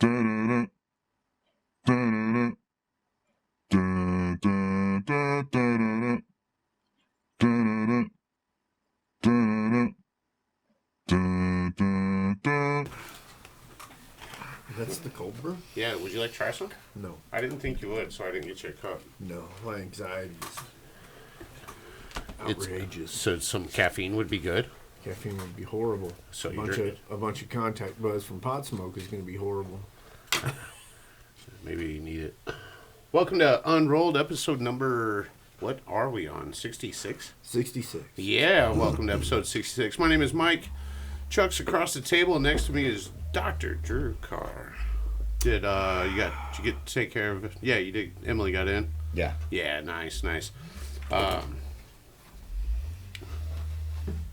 That's the cold brew? Yeah, would you like to try some? No. I didn't think you would, so I didn't get you a cup. No, my anxiety is outrageous. So some caffeine would be good. Caffeine would be horrible. So a bunch of contact buzz from pot smoke is going to be horrible. Maybe you need it. Welcome to Unrolled, episode number... What are we on? 66? 66. Yeah, welcome to episode 66. My name is Mike. Chuck's across the table, and next to me is Dr. Drew Carr. Did you get to take care of it? Yeah, you did. Emily got in? Yeah. Yeah, nice.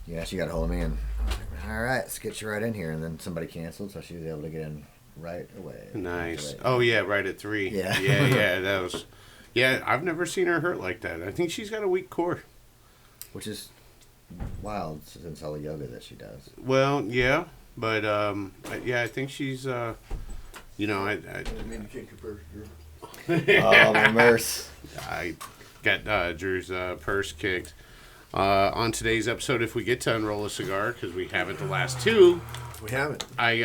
Yeah, she got a hold of me and I was like, all right, let's get you right in here. And then somebody canceled, so she was able to get in right away. Nice. Oh, yeah, right at 3. Yeah. Yeah, that was... Yeah, I've never seen her hurt like that. I think she's got a weak core. Which is wild since all the yoga that she does. Well, yeah, but, I think she's, I didn't mean to kick your purse, Drew. Oh, my merce. I got Drew's purse kicked. On today's episode, if we get to unroll a cigar, because we haven't the last two. We haven't. I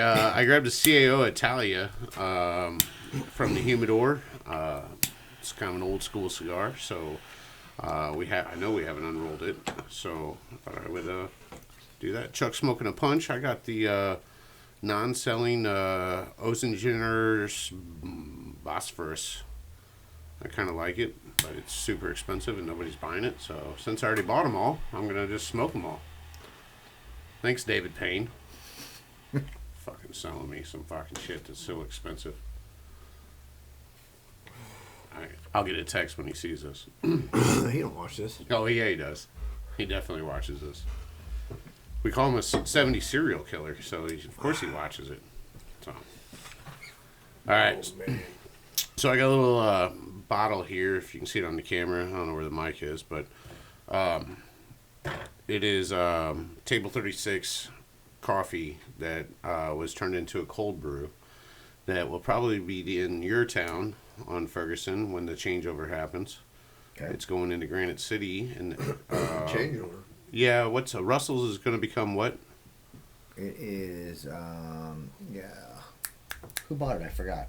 grabbed a CAO Italia from the humidor. It's kind of an old school cigar, so I know we haven't unrolled it, so I thought I would do that. Chuck's smoking a punch. I got the non-selling Ozinger's Bosphorus. I kind of like it, but it's super expensive and nobody's buying it. So since I already bought them all, I'm going to just smoke them all. Thanks, David Payne. Fucking selling me some fucking shit that's so expensive. I'll get a text when he sees this. He don't watch this. Oh, yeah, he does. He definitely watches this. We call him a 70s serial killer, so of course he watches it. So, all right. Oh, man. So I got a little bottle here, if you can see it on the camera. I don't know where the mic is, but it is Table 36 coffee that was turned into a cold brew that will probably be in your town on Ferguson when the changeover happens. Okay. It's going into Granite City. And changeover? Yeah, Russell's is going to become what? It is, Who bought it? I forgot.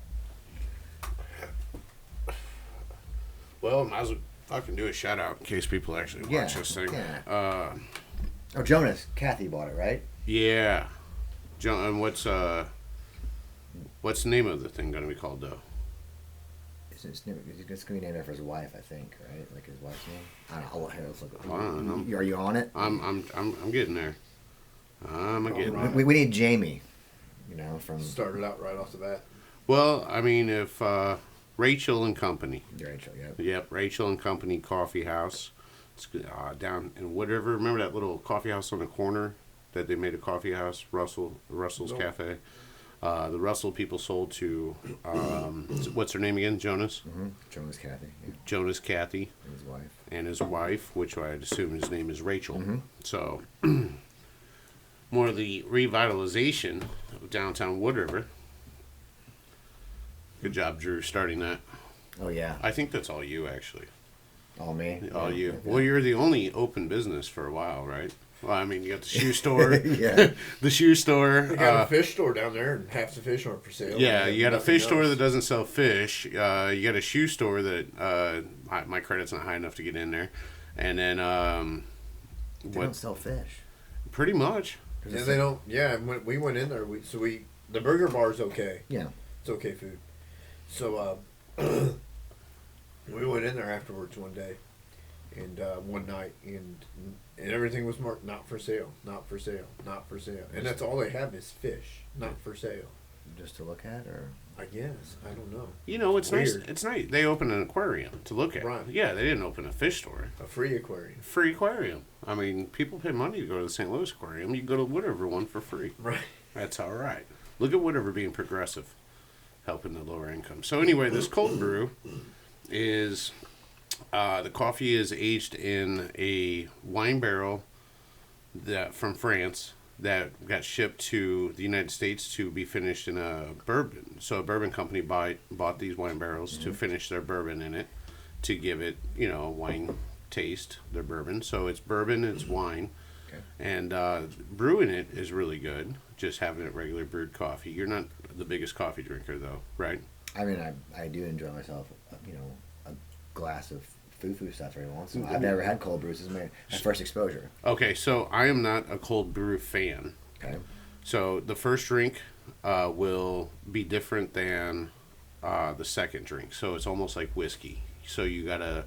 Well, might as well fucking do a shout out in case people actually watch this thing. Yeah. Jonas. Kathy bought it, right? Yeah. And what's the name of the thing going to be called, though? It's going to be named after his wife, I think, right? Like his wife's name. I don't know. Let's look at it. I don't know. Are you on it? I'm getting there. I'm getting there. We need Jamie. From started out right off the bat. Well, I mean, if Rachel and Company. Rachel, yep. Yep, Rachel and Company Coffee House. It's down in whatever. Remember that little coffee house on the corner that they made a coffee house? Russell's Cafe. The Russell people sold to, what's her name again? Jonas? Mm-hmm. Jonas Kathy. Yeah. Jonas Kathy. And his wife, which I'd assume his name is Rachel. Mm-hmm. So, more of the revitalization of downtown Wood River. Good job, Drew, starting that. Oh, yeah. I think that's all you, actually. All me? All you. Yeah. Well, you're the only open business for a while, right? Well, I mean, you got the shoe store. Yeah. The shoe store. We got a fish store down there, and half the fish aren't for sale. Yeah, you got a fish store that doesn't sell fish. You got a shoe store that my credit's not high enough to get in there. And then they don't sell fish. Pretty much. Yeah, they don't. Yeah, when we went in there, the burger bar's okay. Yeah, it's okay food. So we went in there afterwards one day, and one night, and everything was marked not for sale, not for sale, not for sale, and that's all they have is fish, not for sale. Just to look at, or I guess I don't know. It's nice. It's nice. They opened an aquarium to look at. Right. Yeah, they didn't open a fish store. A free aquarium. Free aquarium. I mean, people pay money to go to the St. Louis Aquarium. You can go to whatever one for free. Right. That's all right. Look at whatever being progressive, helping the lower income. So anyway, this cold brew is the coffee is aged in a wine barrel from France that got shipped to the United States to be finished in a bourbon. So a bourbon company bought these wine barrels to finish their bourbon in it, to give it, a wine taste, their bourbon. So it's bourbon, it's wine. Okay. And brewing it is really good. Just having it regular brewed coffee. You're not the biggest coffee drinker, though, right? I mean, I do enjoy myself, a glass of foo stuff every once in a while. I've never had cold brews. This is my first exposure. Okay, so I am not a cold brew fan. Okay. So the first drink will be different than the second drink. So it's almost like whiskey. So you gotta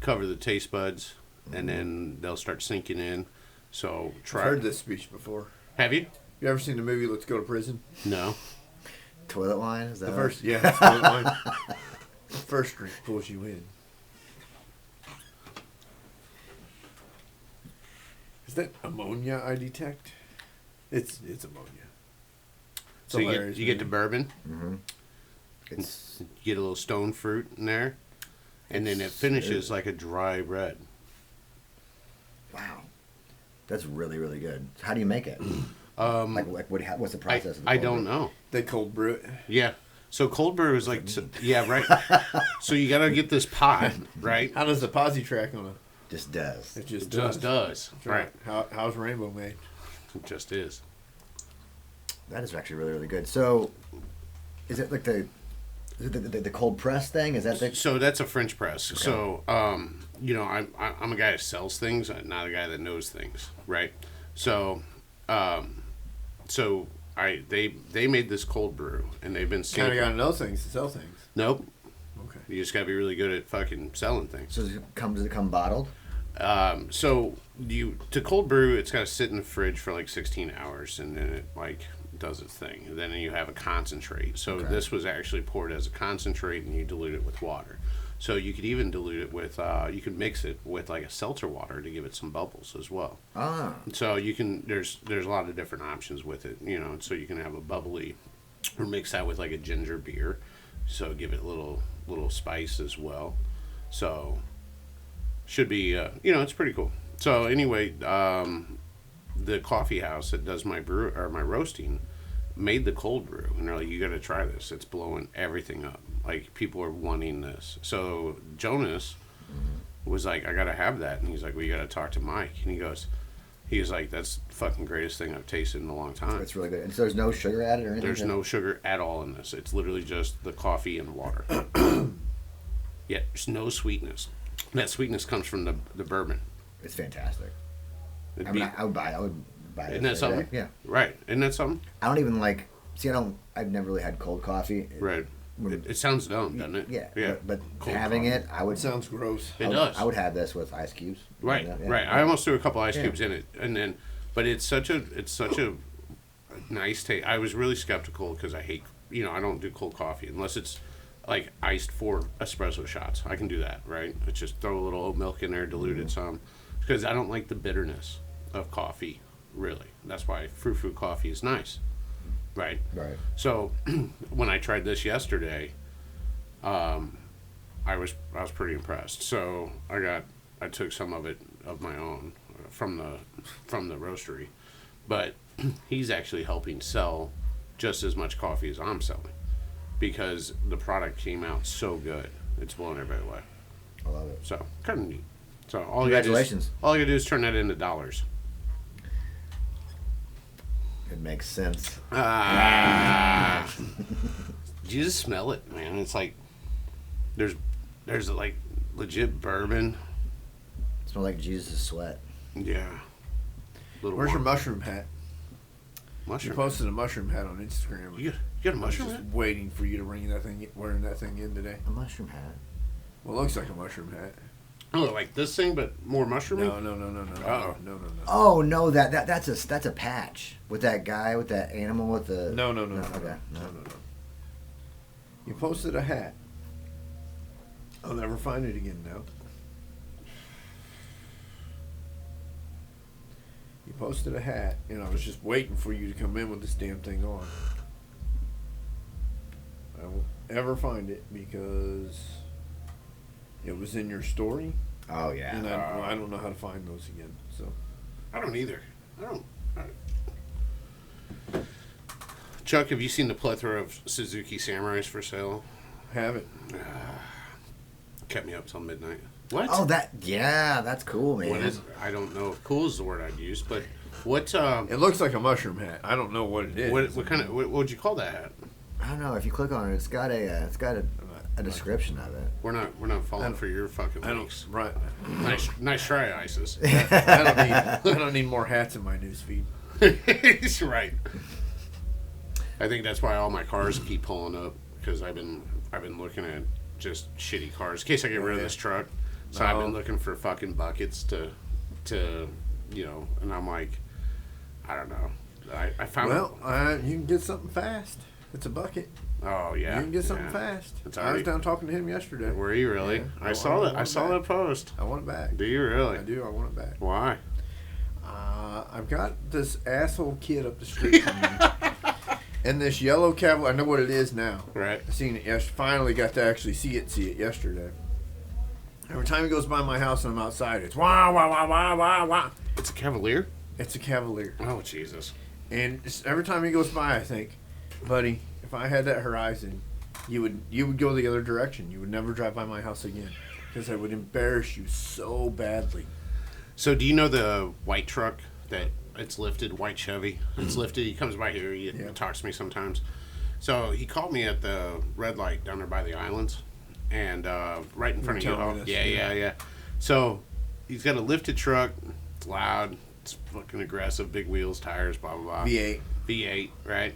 cover the taste buds, and then they'll start sinking in. So try. I've heard this speech before. Have you? You ever seen the movie Let's Go to Prison? No. Toilet wine? Is that The it? first, yeah, that's toilet wine. The first drink pulls you in. Is that ammonia I detect? It's ammonia. It's So hilarious, you get the man. bourbon, Mm-hmm. It's you get a little stone fruit in there, and then it finishes like a dry red. wow. That's really, really good. How do you make it? What's the process? of the I cold don't brew? know. They cold brew it. Yeah. So cold brew is like, yeah, right. So you gotta get this pot, right? How does the posi track on a? Just does. It just It just does. That's Right. How's Rainbow made? It just is. That is actually really, really good. So, is it like the cold press thing? Is that the? So that's a French press. Okay. So, I'm a guy that sells things, not a guy that knows things, right? So, they made this cold brew, and they've been Kind of sampling. got to know things to sell things. Nope. Okay. You just gotta be really good at fucking selling things. So does it come bottled? So to cold brew, it's got to sit in the fridge for like 16 hours, and then it like does its thing. And then you have a concentrate. So Okay. this was actually poured as a concentrate, and you dilute it with water. So you could even dilute it with, you could mix it with like a seltzer water to give it some bubbles as well. Ah. So you can, there's a lot of different options with it, so you can have a bubbly, or mix that with like a ginger beer. So give it a little spice as well. So should be, it's pretty cool. So anyway, the coffee house that does my roasting made the cold brew, and they're like, you got to try this. It's blowing everything up. Like, people are wanting this. So Jonas was like, I got to have that. And he's like, well, you got to talk to Mike. And he was like, that's the fucking greatest thing I've tasted in a long time. It's really good. And so there's no sugar added or anything? There's no sugar at all in this. It's literally just the coffee and water. Yeah, there's no sweetness. That sweetness comes from the bourbon. It's fantastic. It'd I mean, be- I would buy it. Isn't that every something? day. Yeah. Right. Isn't that something? I don't even like. See, I've never really had cold coffee. Right. It sounds dumb, doesn't it? Yeah. Yeah. But Cold having coffee. it, I would. It sounds gross. It does. I would have this with ice cubes. Right. Yeah, Right. yeah. I almost threw a couple ice Yeah. cubes in it, and then, but it's such a nice taste. I was really skeptical because I hate, I don't do cold coffee unless it's like iced 4 espresso shots. I can do that, right? It's just throw a little oat milk in there, dilute it some, because I don't like the bitterness of coffee. Really, that's why frou-frou coffee is nice, right? Right. So when I tried this yesterday, I was pretty impressed. So I took some of it of my own from the roastery, but he's actually helping sell just as much coffee as I'm selling, because the product came out so good. It's blowing everybody away. I love it. So kind of neat. So Congratulations. All you gotta do is turn that into dollars. It makes sense. Ah. You just smell it, man. It's like there's like legit bourbon. It smells like Jesus' sweat. Yeah. Little Where's your warm. mushroom hat? You Mushroom? posted a mushroom hat on Instagram. You got a I was mushroom? just hat? waiting for you to wearing that thing in today. A mushroom hat. Well, it looks like a mushroom hat. Oh, like this thing, but more mushroomy? No. Uh-oh. No. Oh no, that's a patch with that guy with that animal with the. No. Okay. No. You posted a hat. I'll never find it again now. You posted a hat, and I was just waiting for you to come in with this damn thing on. I won't ever find it because it was in your story, Oh yeah. and I don't know how to find those again. So I don't either. Chuck, have you seen the plethora of Suzuki Samurais for sale? Have it. Kept me up till midnight. What? Oh, that's cool, man. What is? I don't know if "cool" is the word I'd use, but what? It looks like a mushroom hat. I don't know what it is. What kind of? What would you call that hat? I don't know. If you click on it, it's got a description of it. We're not falling for your fucking links. Right. Nice try, ISIS. I don't need more hats in my newsfeed. He's right. I think that's why all my cars keep pulling up, because I've been looking at just shitty cars in case I get rid of this truck. So I've been looking for fucking buckets to and I'm like, I don't know. I found. Well, you can get something fast. It's a bucket. Oh yeah. You can get something fast. I was down talking to him yesterday. Were you really? Yeah. I saw that. I saw that post. I want it back. Do you really? I do. I want it back. Why? I've got this asshole kid up the street from me. And this yellow Cavalier, I know what it is now. Right. I seen it finally got to actually see it yesterday. Every time he goes by my house and I'm outside, it's wah, wah, wah, wah, wah, wah. It's a Cavalier? It's a Cavalier. Oh, Jesus. And every time he goes by, I think, buddy, if I had that Horizon, you would go the other direction. You would never drive by my house again. Because I would embarrass you so badly. So do you know the white truck that it's lifted, white Chevy? It's lifted. He comes by here. He talks to me sometimes. So he called me at the red light down there by the islands. And right in front of you. Yeah. So he's got a lifted truck. It's loud. It's fucking aggressive. Big wheels, tires, blah, blah, blah. V8, right?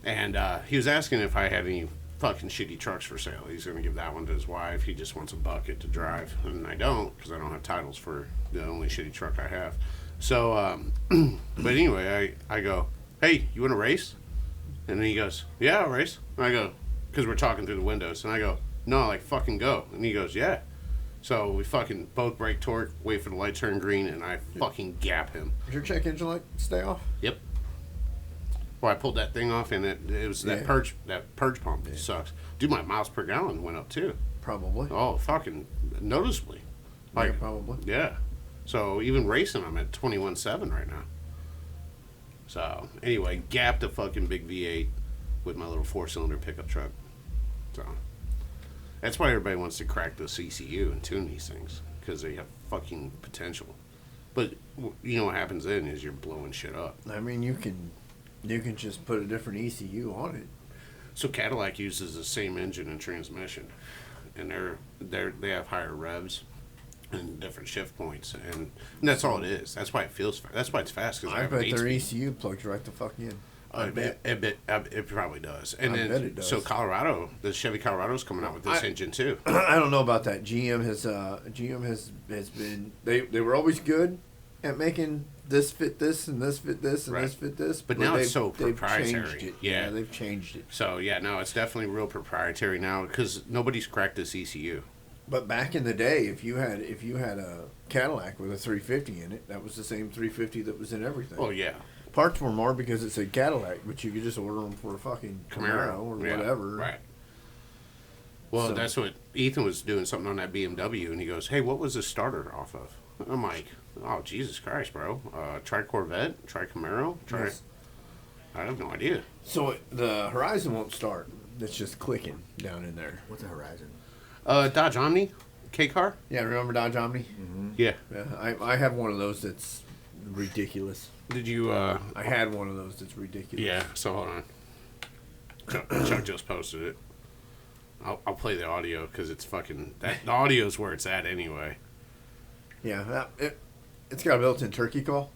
And he was asking if I had any fucking shitty trucks for sale. He's going to give that one to his wife. He just wants a bucket to drive. And I don't, because I don't have titles for the only shitty truck I have. So, but anyway, I go, hey, you want to race? And then he goes, yeah, I'll race. And I go, because we're talking through the windows. And I go, no, like, fucking go. And he goes, yeah. So we fucking both brake torque, wait for the light turn green, and I fucking gap him. Did your check engine light stay off? Yep. Well, I pulled that thing off, and it was that purge pump. It sucks. Dude, my miles per gallon went up, too. Probably. Oh, fucking noticeably. Like, yeah, probably. Yeah. So even racing, I'm at 21.7 right now. So anyway, gapped a fucking big V8 with my little 4-cylinder pickup truck. So that's why everybody wants to crack the CCU and tune these things, because they have fucking potential. But you know what happens then is you're blowing shit up. I mean, you can just put a different ECU on it. So Cadillac uses the same engine and transmission, and they have higher revs and different shift points, and that's all it is. That's why it feels fast. That's why it's fast. I bet their ECU plugs right the fuck in. I bet. It probably does. And I bet it does. So Colorado, the Chevy Colorado's coming out with this engine too. I don't know about that. GM has been they were always good at making this fit this and this fit this and this fit this. But now it's so proprietary. They've changed it. Yeah, they've changed it. So no, it's definitely real proprietary now, because nobody's cracked this ECU. But back in the day, if you had a Cadillac with a 350 in it, that was the same 350 that was in everything. Oh yeah. Parts were more because it said Cadillac, but you could just order them for a fucking Camaro or whatever. Right. Well, so that's what Ethan was doing, something on that BMW, and he goes, "Hey, what was the starter off of?" I'm like, "Oh, Jesus Christ, bro! Try Corvette, try Camaro, try." Yes. I have no idea. So the Horizon won't start. It's just clicking down in there. What's a Horizon? Dodge Omni, K car. Yeah, remember Dodge Omni? Mm-hmm. Yeah. I have one of those that's ridiculous. Did you? I had one of those that's ridiculous. Yeah. So hold on. Chuck just posted it. I'll play the audio because it's fucking. The audio's where it's at anyway. Yeah, it's got a built-in turkey call.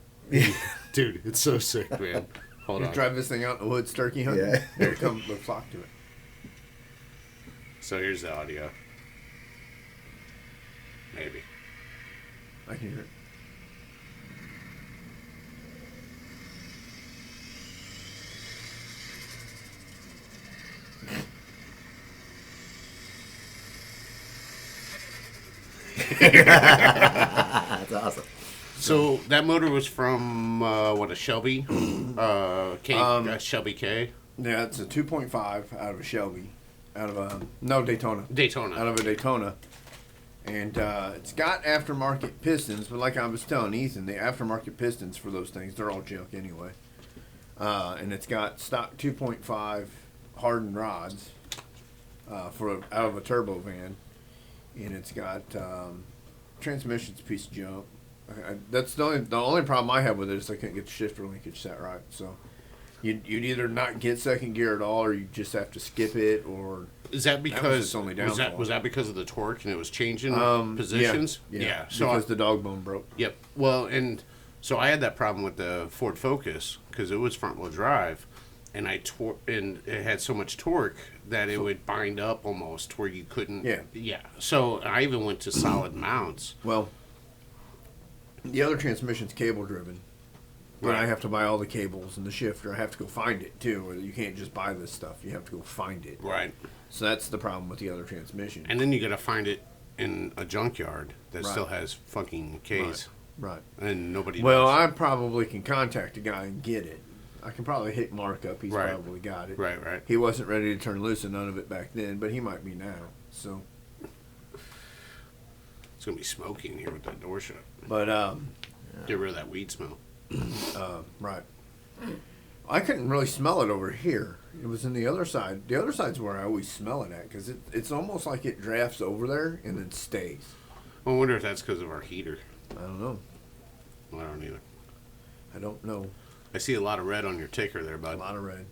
Dude, it's so sick, man. Hold on. Drive this thing out in the woods turkey hunting. Yeah. Here comes the flock to it. So here's the audio. Maybe. I can hear it. That's awesome. So that motor was from a Shelby, Shelby K. Yeah, it's a 2.5 out of a Shelby, Daytona. Out of a Daytona, and it's got aftermarket pistons. But like I was telling Ethan, the aftermarket pistons for those things, they're all junk anyway. and it's got stock 2.5 hardened rods out of a turbo van, and it's got transmission's a piece of junk. That's the only problem I have with it is I can't get the shifter linkage set right. So you'd either not get second gear at all, or you just have to skip it. Or is that because that was that because of the torque and it was changing positions? Yeah. So because the dog bone broke. Yep. Well, and so I had that problem with the Ford Focus because it was front wheel drive, and and it had so much torque that it would bind up almost where you couldn't. Yeah. Yeah. So I even went to solid mounts. Well, the other transmission's cable driven. But Right. I have to buy all the cables and the shifter. I have to go find it too. You can't just buy this stuff. You have to go find it. Right. So that's the problem with the other transmission. And then you got to find it in a junkyard that Right. still has fucking K's. Right. And nobody Well, knows. I probably can contact a guy and get it. I can probably hit Mark up. He's Right. probably got it. Right. He wasn't ready to turn loose of none of it back then, but he might be now. So, It's going to be smoky in here with that door shut. but Get rid of that weed smell. right. I couldn't really smell it over here. It was in the other side. The other side's where I always smell it at because it's almost like it drafts over there and then stays. I wonder if that's because of our heater. I don't know. Well, I don't either. I don't know. I see a lot of red on your ticker there, A bud. lot of red.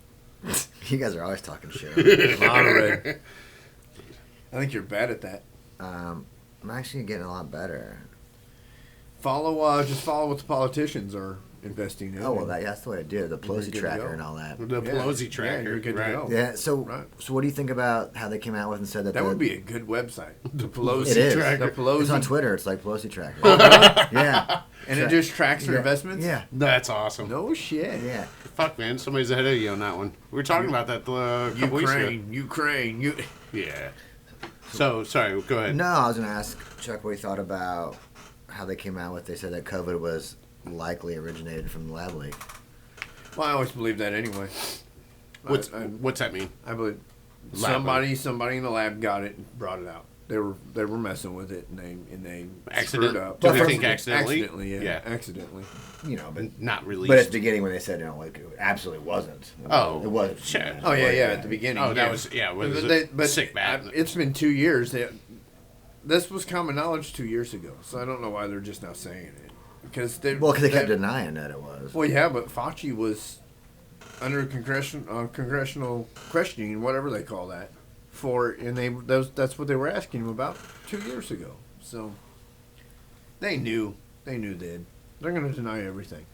You guys are always talking shit. A lot of red. I think you're bad at that. I'm actually getting a lot better. Just follow what the politicians are investing in. Oh well, that's the way to do it. The You're Pelosi good to tracker go. and all that. The Pelosi tracker. Yeah, you're good right. to go. Yeah. So, Right. so what do you think about how they came out with and said that That would be a good website. The Pelosi It is. tracker. The Pelosi. It's on Twitter. It's like Pelosi tracker. yeah. And it just tracks their investments? Yeah. That's awesome. No shit. Yeah. Fuck, man. Somebody's ahead of you on that one. We were talking about that a couple weeks ago. Ukraine. Yeah. So, sorry. Go ahead. No, I was gonna ask Chuck what he thought about how they came out with. They said that COVID was likely originated from the lab leak. Well, I always believe that anyway. What's that mean? I believe Lab somebody in the lab got it and brought it out. They were messing with it and they Accident? screwed up. Do they think accidentally? Accidentally, yeah. Accidentally. You know, but Not released. but at the beginning when they said like it absolutely wasn't. Oh, it wasn't. shit. Oh yeah. At the beginning. Oh, that yeah. was What is But it? Sick bad. It's been 2 years. This was common knowledge 2 years ago, so I don't know why they're just now saying it. Because they kept denying that it was. Well, yeah, but Fauci was under congressional questioning, whatever they call that, that's what they were asking him about 2 years ago. So they knew then. They're going to deny everything.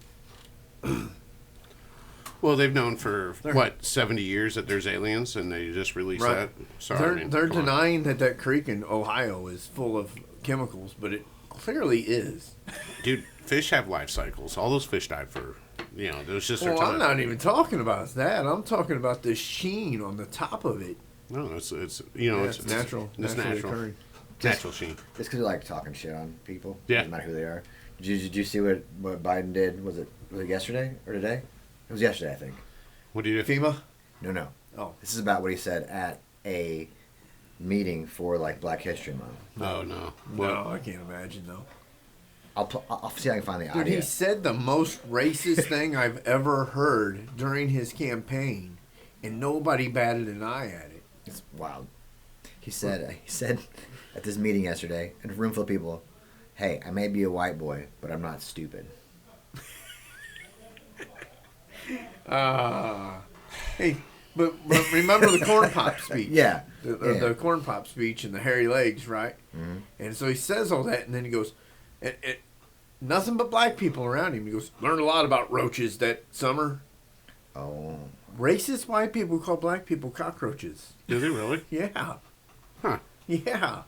Well, they've known for 70 years that there's aliens, and they just released Right. that. Sorry, They're come on. denying that creek in Ohio is full of chemicals, but it clearly is. Dude, fish have life cycles. All those fish died for, there's just their Well, I'm time. not even talking about that. I'm talking about the sheen on the top of it. No, it's It's It's natural. Naturally natural. occurring. Natural sheen. Just because you like talking shit on people. Yeah. Doesn't matter who they are. Did you see what Biden did? Was it yesterday or today? It was yesterday, I think. What do you do? FEMA? No. Oh. This is about what he said at a meeting for like Black History Month. Oh, no. No, I can't imagine, though. I'll see if I can find the Dude, audio. he said the most racist thing I've ever heard during his campaign, and nobody batted an eye at it. It's wild. He said at this meeting yesterday, in a room full of people, "Hey, I may be a white boy, but I'm not stupid." Hey, but remember the corn pop speech? Yeah. The corn pop speech and the hairy legs, right? Mm-hmm. And so he says all that, and then he goes, nothing but black people around him. He goes, learned a lot about roaches that summer. Oh. Racist white people call black people cockroaches. Do they really? Yeah. Huh. Yeah.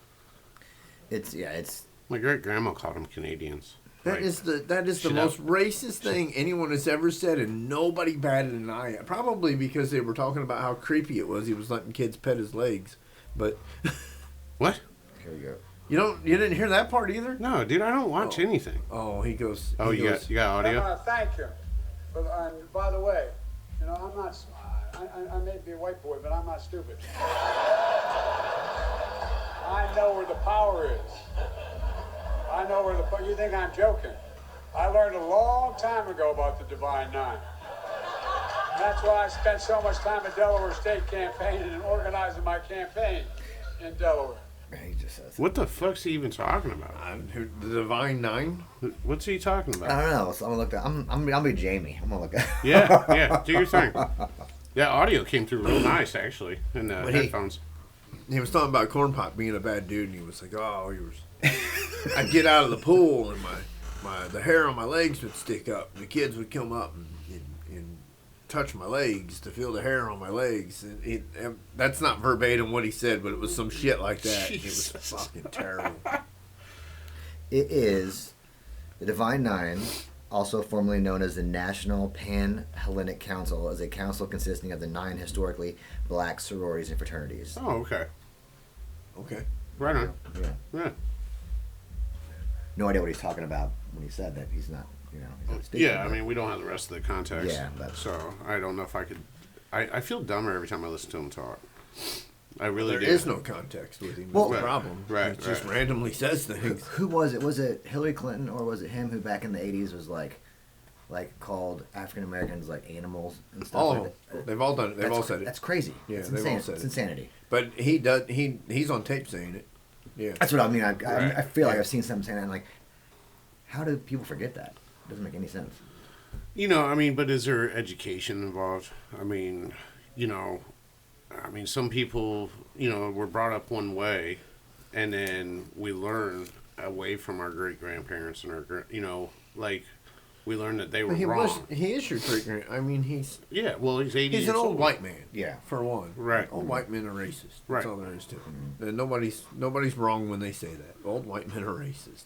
It's My great grandma called them Canadians. That Right. is the Should most have- racist thing anyone has ever said, and nobody batted an eye at. Probably because they were talking about how creepy it was. He was letting kids pet his legs, but What? here we go. you didn't hear that part either. No, dude, I don't watch Oh. anything. Oh, he goes. Oh, he you goes, got I audio? want to thank him. And by the way, I'm not. I may be a white boy, but I'm not stupid. I know where the power is. I know where the. You think I'm joking? I learned a long time ago about the Divine Nine. That's why I spent so much time at Delaware State campaigning and organizing my campaign in Delaware. He just says. What the fuck's he even talking about? The Divine Nine. What's he talking about? I don't know. So I'm gonna look at. I'll be Jamie. I'm gonna look at. Yeah, do your thing. Yeah, audio came through real nice actually in the headphones. He was talking about Corn Pop being a bad dude, and he was like, "Oh, he was." I'd get out of the pool, and the hair on my legs would stick up. The kids would come up and touch my legs to feel the hair on my legs. And that's not verbatim what he said, but it was some shit like that. Jesus. It was fucking terrible. It is the Divine Nine, also formerly known as the National Pan-Hellenic Council, is a council consisting of the 9 historically black sororities and fraternities. Oh, okay. Okay. Right on. Yeah. No idea what he's talking about when he said that. He's not, he's not speaking. Yeah, I mean, we don't have the rest of the context. Yeah, but... So, I don't know if I could... I feel dumber every time I listen to him talk. I really do. There is no context with him. Well, That's the problem. Right, He just randomly says things. Who was it? Was it Hillary Clinton or was it him who back in the 80s was like called African Americans like animals and stuff? All like of them. that? They've all done it. They've all said it. That's crazy. Yeah, it's they've insane. all said It's it. insanity. But he does. He's on tape saying it. Yeah. That's what I mean. I feel like Yeah. I've seen something saying that. And like, how do people forget that? It doesn't make any sense. But is there education involved? Some people, were brought up one way, and then we learn away from our great-grandparents and we learned that they were wrong. He is your great grand. I mean, he's. Yeah, well, he's 80 He's years an old old. white man. Yeah. For one. Right. Old white men are racist. That's Right. all there is to it. And nobody's wrong when they say that. Old white men are racist.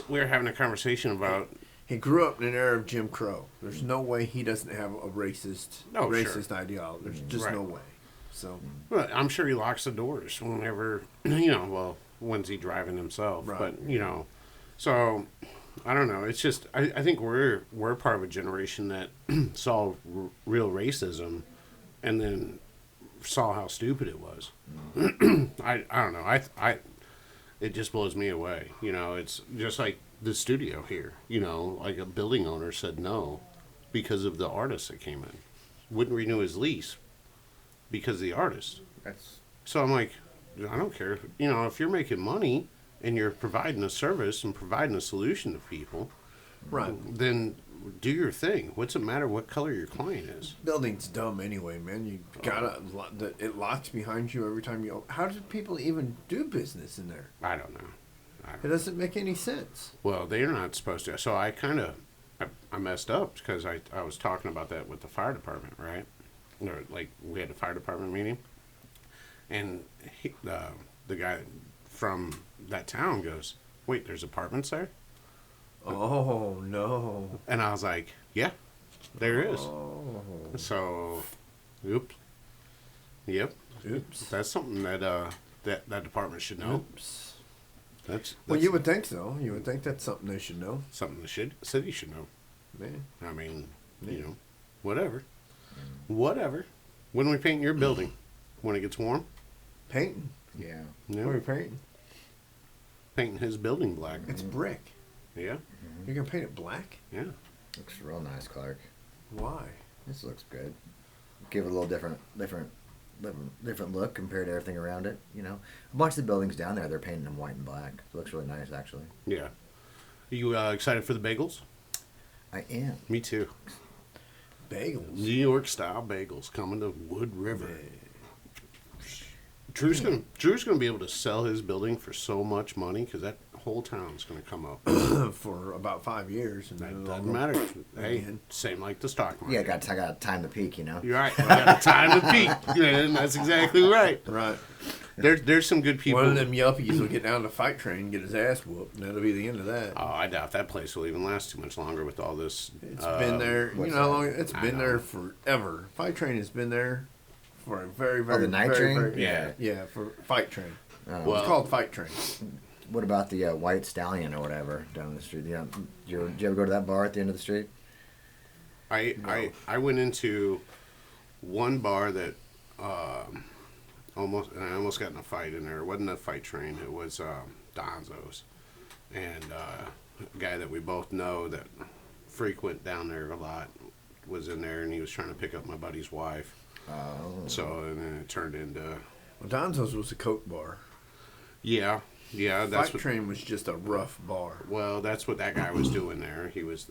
We're having a conversation about. He grew up in an era of Jim Crow. There's no way he doesn't have a racist ideology. There's just no way. So. Well, I'm sure he locks the doors whenever, when's he driving himself? Right. But, so I don't know. It's just, I think we're part of a generation that saw real racism and then saw how stupid it was. I don't know. It just blows me away. It's just like the studio here, like a building owner said no because of the artist that came in. Wouldn't renew his lease because of the artist. So I'm like, I don't care. If you're making money and you're providing a service and providing a solution to people, Right. then do your thing. What's it matter what color your client is? Building's dumb anyway, man. You gotta. It locks behind you every time you. How do people even do business in there? I don't know. It doesn't make any sense. Well, they're not supposed to. So I kind of, I messed up because I was talking about that with the fire department, right? Or we had a fire department meeting, and the guy from that town goes, "Wait, there's apartments there?" Oh no! And I was like, "Yeah, there is." Oh. So, oops. Yep. Oops. That's something that that department should know. Oops. That's Well, you would think so. You would think that's something they should know. something the city should know. Man. I mean, Yeah. whatever. Whatever. When we paint your building, when it gets warm, Painting. Yeah. What are you painting? painting his building black. It's brick. Yeah, You're gonna paint it black? yeah. Looks real nice, Clark. Why? This looks good. Give it a little different look compared to everything around it. A bunch of the buildings down there, they're painting them white and black. It looks really nice, actually. Yeah. Are you excited for the bagels? I am. Me too. Bagels. New York style bagels coming to Wood River. Drew's gonna be able to sell his building for so much money because that whole town's gonna come up. For about 5 years. And That then it'll doesn't go matter. Hey, again. same like the stock market. Yeah, I got time to peak. You're right. I got a time to peak. Man, that's exactly right. Right. There's some good people. One of them yuppies will get down to Fight Train and get his ass whooped, and that'll be the end of that. Oh, I doubt that place will even last too much longer with all this. It's been there. You what's know how that? long? It's I been know. there forever. Fight Train has been there for a very, very, the night very, train? very, Yeah. yeah, for Fight Train. Well- It's called Fight Train. What about the White Stallion or whatever down the street? Did you ever go to that bar at the end of the street? I went into one bar that I almost got in a fight in there. It wasn't a Fight Train. It was Donzo's, and a guy that we both know that frequent down there a lot, was in there, and he was trying to pick up my buddy's wife. Oh. So, and then it turned into... Well, Donzo's was a coke bar. Yeah, that's Fight what... Train was just a rough bar. Well, that's what that guy was doing there. He was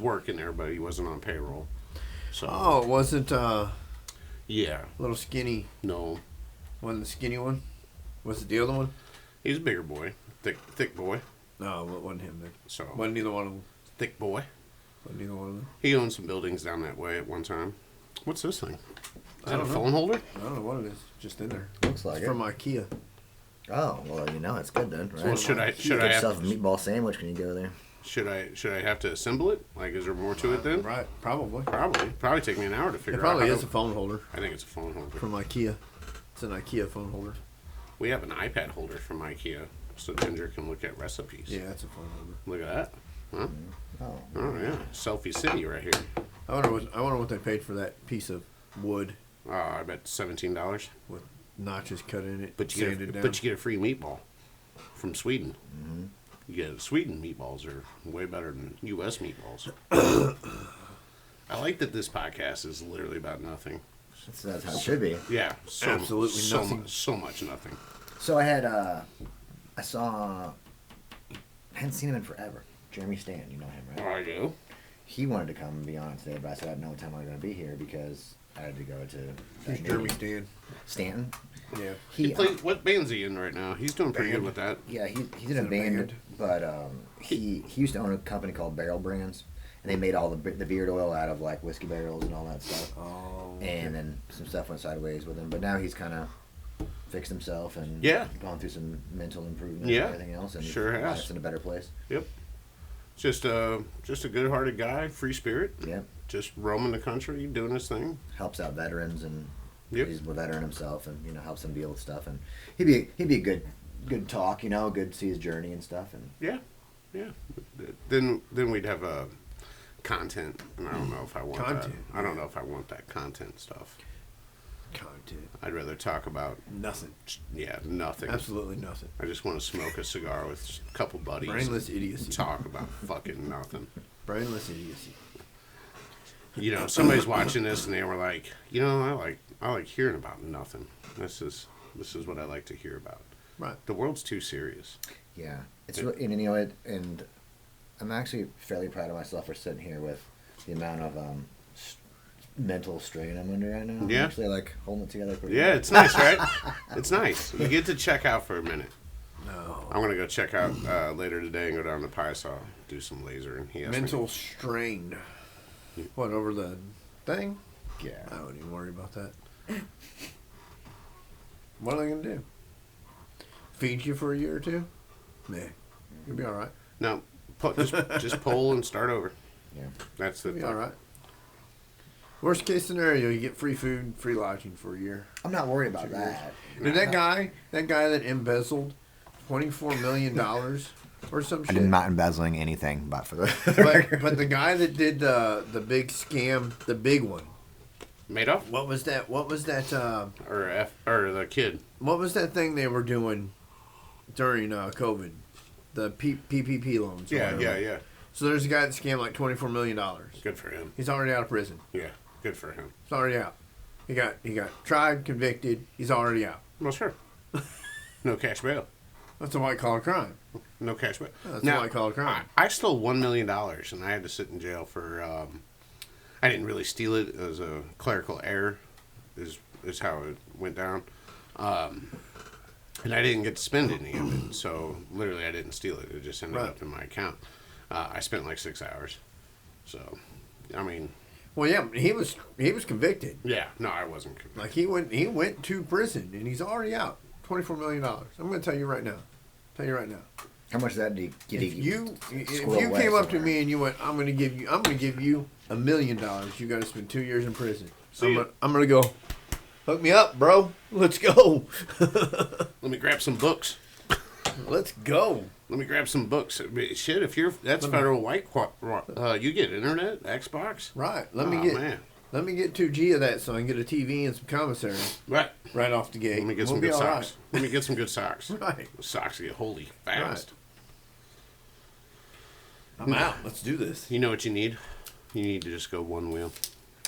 working there, but he wasn't on payroll. So... Oh, it wasn't, Yeah. little skinny... No. Wasn't the skinny one? Was it the other one? He's a bigger boy. Thick boy. No, it wasn't him then. So... Wasn't either one of them. Thick boy. Wasn't either one of them. He owned some buildings down that way at one time. What's this thing? Is I that a don't know. phone holder? I don't know what it is. Just in there. Looks like It's it. from IKEA. Oh, well, it's good then, right? Well, should I Get have yourself a meatball sandwich when you go there. should I have to assemble it? Like, is there more to it then? Right, probably. Probably take me an hour to It figure out. probably how is to- a phone holder I think it's a phone holder. from IKEA. It's an IKEA phone holder. We have an iPad holder from IKEA, so Ginger can look at recipes. Yeah, it's a phone holder. Look at that. Huh? Oh. Oh yeah, selfie city right here. I wonder what they paid for that piece of wood I bet $17. with notches cut in it. But you sanded down. get a free meatball from Sweden. Mm-hmm. You get Sweden meatballs are way better than U.S. meatballs. I like that this podcast is literally about nothing. That's how it should be. Yeah, Absolutely nothing. So much nothing. So I hadn't seen him in forever. Jeremy Stan, you know him, Oh, right? I do. He wanted to come and be on today, but I said I didn't know what time I was going to be here because I had to go to Who's that Jeremy meeting. Stan? Stanton. Yeah. He plays. What band's he in right now? He's doing pretty Band. good with that. Yeah, he's Is in a it a band, band? but he used to own a company called Barrel Brands, and they made all the beard oil out of like whiskey barrels and all that stuff. Oh. And then some stuff went sideways with him, but now he's kind of fixed himself and Yeah. gone through some mental improvement Yeah, and everything else, and sure his has. life's in a better place. Yep. Just a good-hearted guy, free spirit. Yeah, Just roaming the country, doing his thing. helps out veterans, and Yep. he's a veteran himself, and helps them deal with stuff, and he'd be a good talk, good to see his journey and stuff, and Yeah. Then we'd have content, and I don't know if I want Content, that. I don't know if I want that content stuff. Content. I'd rather talk about Nothing. nothing. Absolutely nothing. I just want to smoke a cigar with a couple buddies. Brainless and idiocy. talk about fucking nothing. Brainless idiocy. Somebody's watching this and they were like, I like hearing about nothing. This is what I like to hear about. Right. The world's too serious. yeah, it's really, and and I'm actually fairly proud of myself for sitting here with the amount of mental strain I'm under right now. Yeah. I'm actually like holding it together. Pretty Yeah, well. it's nice, right? It's nice. You get to check out for a minute. No. I'm gonna go check out later today and go down to Piesaw, do some laser, and he asked Mental me. strain. What, over the thing? Yeah. I wouldn't even worry about that. What are they going to do? Feed you for a year or two? Nah. You'll be all right. No, just pull and start over. Yeah. That's the You'll be thing. all right. Worst case scenario, you get free food, free lodging for a year. I'm not worried about that. Did that guy that embezzled $24 million or some shit? I'm not embezzling anything, but for the but the guy that did the big scam, the big one. Madoff What was that? What was that? or the kid. What was that thing they were doing during COVID? The PPP loans. or Yeah, whatever. yeah. So there's a guy that scammed like $24 million. Good for him. He's already out of prison. Yeah, good for him. He's already out. He got tried, convicted. He's already out. Well, sure. No cash bail. That's a white collar crime. No cash bail. That's a white collar crime. I stole $1 million and I had to sit in jail for. I didn't really steal it. It was a clerical error, is how it went down. And I didn't get to spend any of it. So literally, I didn't steal it. It just ended Right. up in my account. I spent like 6 hours. So, I mean. Well, yeah, he was convicted. Yeah, no, I wasn't convicted. Like he went to prison and he's already out. $24 million. I'm going to tell you right now. How much of that did If you squirrel away came up to somewhere? me and you went, I'm going to give you $1 million. You got to spend 2 years in prison. See ya. I'm going to go. Hook me up, bro. Let's go. Let me grab some books. Let's go. Let me grab some books. Shit, that's federal you get internet, Xbox. Right. Man. Let me get 2G of that so I can get a TV and some commissary Right. right off the gate. Let me get We'll some be good all socks. Let me get some good socks. Right. Socks get holy fast. I'm out. Let's do this. You know what you need? You need to just go one wheel.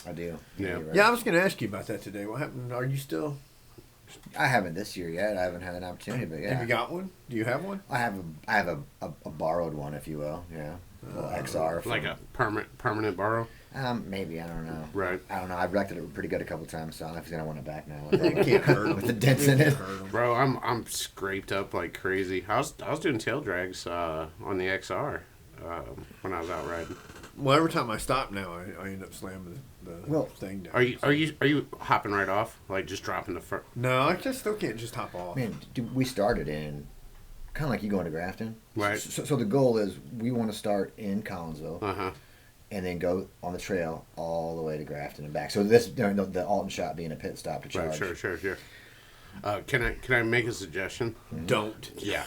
I do. Yeah. You're right. Yeah, I was going to ask you about that today. What happened? Are you still? I haven't this year yet. I haven't had an opportunity, but yeah. Have you got one? Do you have one? I have a borrowed one, if you will. Yeah. A little XR. From, Like a permanent borrow? maybe, I don't know. Right. I don't know. I've wrecked it pretty good a couple times, so I don't know if he's gonna want it back now. It can't hurt 'em. With the dents in it. Bro, I'm scraped up like crazy. I was doing tail drags on the XR when I was out riding. Well, every time I stop now, I end up slamming the Well, thing down. Are you hopping right off? Like just dropping the front? No, I just still can't just hop off. Man, dude, we started in kind of like you going to Grafton. Right. So the goal is we want to start in Collinsville Uh huh. and then go on the trail all the way to Grafton and back. So this the Alton shot being a pit stop to charge. Right. Sure. Can I make a suggestion? Don't. Yeah.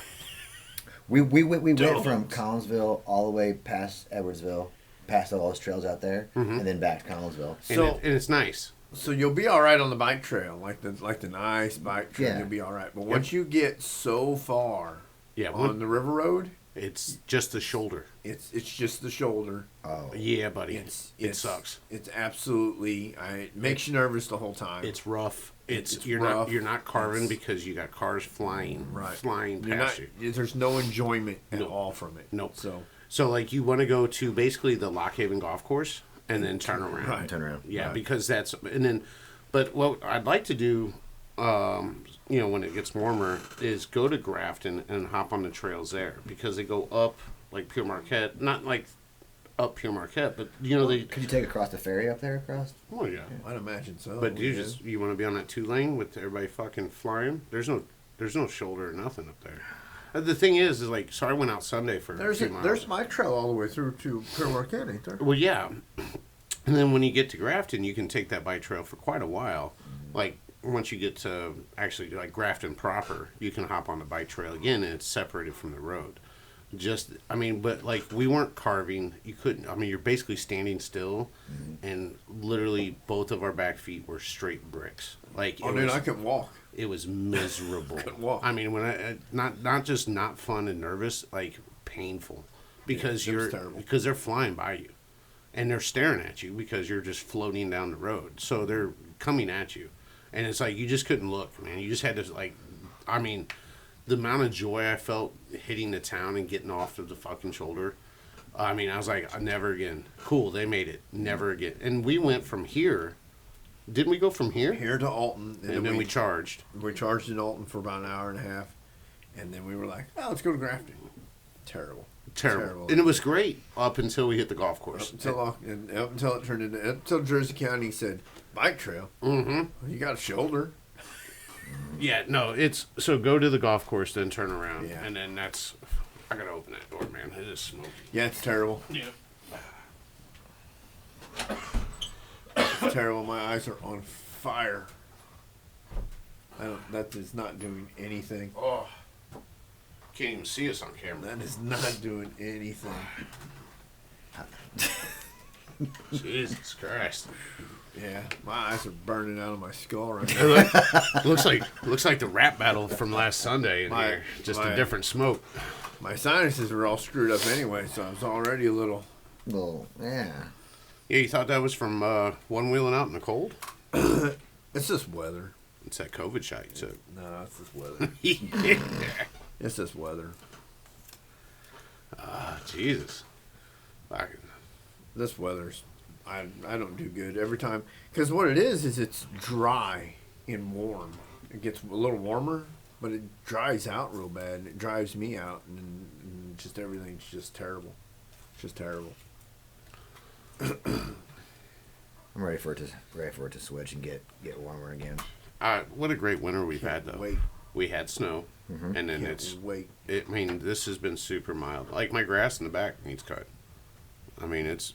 We went Don't. from Collinsville all the way past Edwardsville, past all those trails out there, and then back to Collinsville. So- And it's nice. So you'll be all right on the bike trail, like the nice bike trail. Yeah. You'll be all right. But once you get so far Yeah. on the river road, It's just the shoulder. it's just the shoulder. Oh, Yeah, buddy. It It sucks. It's absolutely. It makes you nervous the whole time. It's rough. It's you're rough. not carving It's- because you got cars flying right. flying You're past not. you. There's no enjoyment at Nope. all from it. Nope. So like you want to go to basically the Lock Haven golf course and then turn around. Right. turn around. Yeah, Right. because that's and then, but what I'd like to do, when it gets warmer, is go to Grafton and hop on the trails there because they go up like Pure Marquette, not like up Pure Marquette, but they. Could you take across the ferry up there across? Oh yeah. I'd imagine so. But yeah. you want to be on that 2-lane with everybody fucking flying? There's no shoulder or nothing up there. The thing is like, so I went out Sunday for There's 2 miles. there's bike trail all the way through to Pure Marquette, ain't there? Well, yeah. And then when you get to Grafton, you can take that bike trail for quite a while. Like, once you get to actually, like, Grafton proper, you can hop on the bike trail again, and it's separated from the road. But, like, we weren't carving. You couldn't. I mean, you're basically standing still, and literally both of our back feet were straight bricks. Like, Oh, dude, I couldn't walk. it was miserable. Couldn't walk. I mean, when not just not fun and nervous, like, painful. Because it was terrible. because they're flying by you. And they're staring at you because you're just floating down the road. So they're coming at you. And it's like, you just couldn't look, man. You just had to, like, I mean, the amount of joy I felt hitting the town and getting off of the fucking shoulder. I mean, I was like, never again. Cool, they made it. Never again. And we went from here. Didn't we go from here? Here to Alton, And then we charged. We charged in Alton for about an hour and a half, and then we were like, "Oh, let's go to Grafton." Terrible. Terrible. And it was great up until we hit the golf course. Up until it turned into until Jersey County said bike trail. Mm-hmm. Well, you got a shoulder. Yeah, no, it's so go to the golf course, then turn around, Yeah. and then that's. I gotta open that door, man. It is smoky. Yeah, it's terrible. Yeah. It's terrible. My eyes are on fire. That is not doing anything. Oh, can't even see us on camera. That is not doing anything. Jesus Christ! Yeah, my eyes are burning out of my skull right now. looks like the rap battle from last Sunday in My- here. Just my- a different smoke. My sinuses were all screwed up anyway, so I was already a little. Well, yeah. Yeah, you thought that was from one wheeling out in the cold? It's just weather. It's that COVID shot you took. No, it's just weather. Yeah. It's just weather. Jesus. This weather's. I don't do good every time because what it is it's dry and warm. It gets a little warmer, but it dries out real bad, and it drives me out, and just everything's just terrible. It's just terrible. I'm ready for it to switch and get warmer again. What a great winter we've had, though. Wait, We had snow, and then can't wait. I mean, this has been super mild. Like my grass in the back needs cut. I mean, it's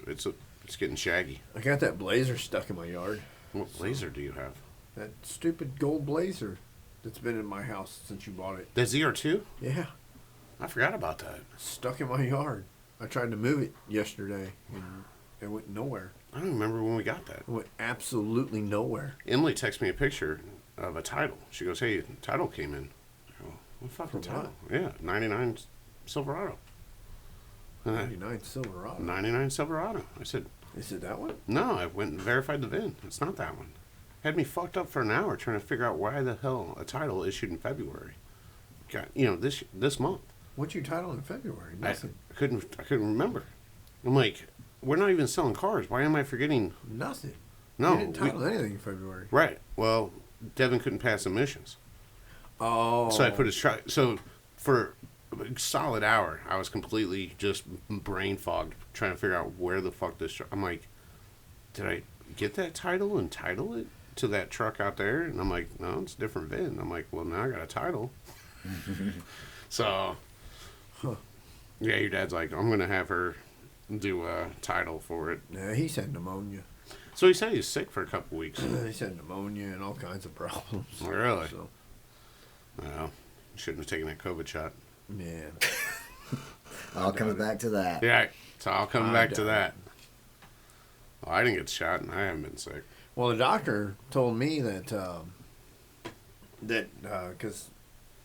getting shaggy. I got that blazer stuck in my yard. What blazer do you have? That stupid gold blazer that's been in my house since you bought it. The ZR2? Yeah, I forgot about that. stuck in my yard. I tried to move it yesterday, and it went nowhere. I don't remember when we got that. It went absolutely nowhere. Emily texted me a picture of a title. She goes, "Hey, title came in." I go, "What fucking For what? title?" Yeah, '99 Silverado. 99 Silverado. 99 Silverado. I said, Is it that one? no, I went and verified the VIN. It's not that one. Had me fucked up for an hour trying to figure out why the hell a title issued in February. Got, this month. What's your title in February? I Nothing. couldn't remember. I'm like, we're not even selling cars. Why am I forgetting? Nothing. No, You didn't title anything in February. right. Well, Devin couldn't pass emissions, Oh. so I put his truck. So for a solid hour, I was completely just brain fogged trying to figure out where the fuck this truck. I'm like, did I get that title and title it to that truck out there? And I'm like, no, it's a different VIN. I'm like, well, now I got a title. So, yeah, your dad's like, I'm gonna have her do a title for it. Yeah, he said pneumonia. So he said he was sick for a couple weeks. He said pneumonia and all kinds of problems. Really? So, Well, shouldn't have taken that COVID shot. man. All comes back to that. Yeah, so I'll come I back to doubt that. Well, I didn't get shot, and I haven't been sick. Well, the doctor told me that because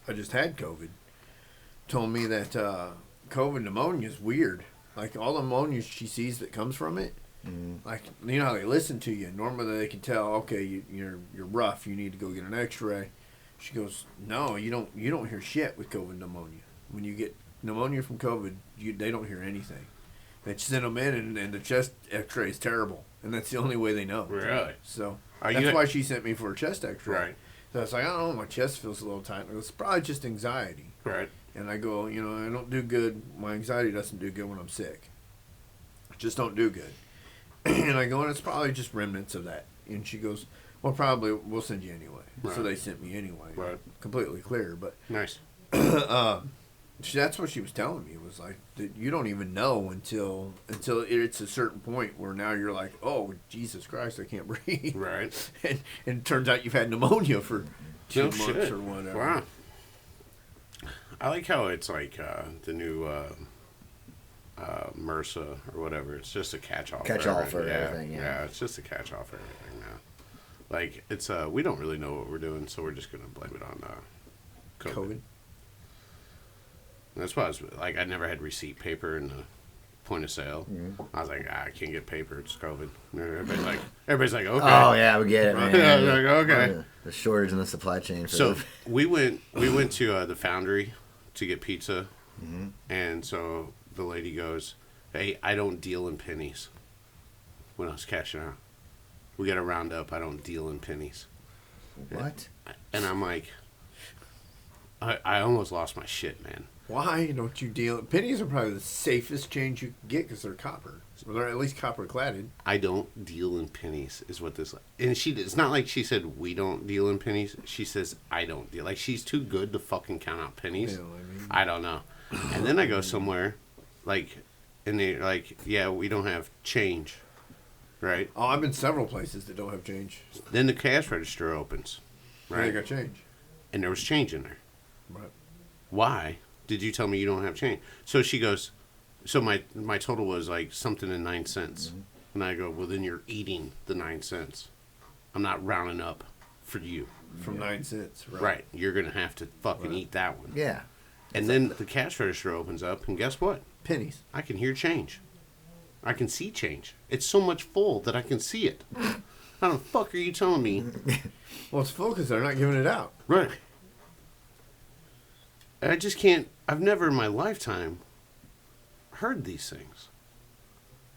I just had COVID, told me that COVID pneumonia is weird. Like all the pneumonia she sees that comes from it, like you know how they listen to you. Normally they can tell, okay, you're rough. You need to go get an X-ray. She goes, no, you don't hear shit with COVID pneumonia. When you get pneumonia from COVID, they don't hear anything. They send them in, and the chest X-ray is terrible, and that's the only way they know. Really? So Are that's you- why she sent me for a chest X-ray. Right. So I was like, I don't know, my chest feels a little tight. It's probably just anxiety. Right. And I go, I don't do good. My anxiety doesn't do good when I'm sick. I just don't do good. And I go, and it's probably just remnants of that. And she goes, well, probably we'll send you anyway. Right. So they sent me anyway. Right. Completely clear. But Nice. that's what she was telling me. Was like that you don't even know until it's a certain point where now you're like, oh Jesus Christ, I can't breathe. Right. And it turns out you've had pneumonia for 2 No months shit. or whatever. Wow. I like how it's like the new MRSA or whatever. It's just a catch-all. Catch-all everything. for everything, yeah. Yeah, it's just a catch-all for everything now. Like it's we don't really know what we're doing, so we're just gonna blame it on COVID. That's why I was like, I never had receipt paper in the point of sale. I was like, I can't get paper. It's COVID. And everybody's like, okay. Oh yeah, we get it, man. Yeah, like, okay. The shortage in the supply chain. For So we went to the Foundry to get pizza, and so the lady goes, "Hey, I don't deal in pennies." When I was cashing out, we got to round up. I don't deal in pennies, what? and I'm like, I almost lost my shit, man. Why don't you deal? Pennies are probably the safest change you can get because they're copper. Or they're at least copper cladded. I don't deal in pennies, is what this. And it's not like she said we don't deal in pennies. She says I don't deal. Like she's too good to fucking count out pennies. You know what I mean? I don't know. And then I go somewhere, like, and they're like, yeah, we don't have change, right? Oh, I've been several places that don't have change. Then the cash register opens, Right. right? They got change. And there was change in there. Right. Why did you tell me you don't have change? So she goes, so my total was like something in 9 cents. And I go, well, then you're eating the 9 cents. I'm not rounding up for you. From 9 cents. Right. Right. You're going to have to fucking Right. eat that one. Yeah. And then the cash register opens up, and guess what? Pennies. I can hear change. I can see change. It's so much full that I can see it. How the fuck are you telling me? Well, it's full because they're not giving it out. Right. I just can't. I've never in my lifetime heard these things.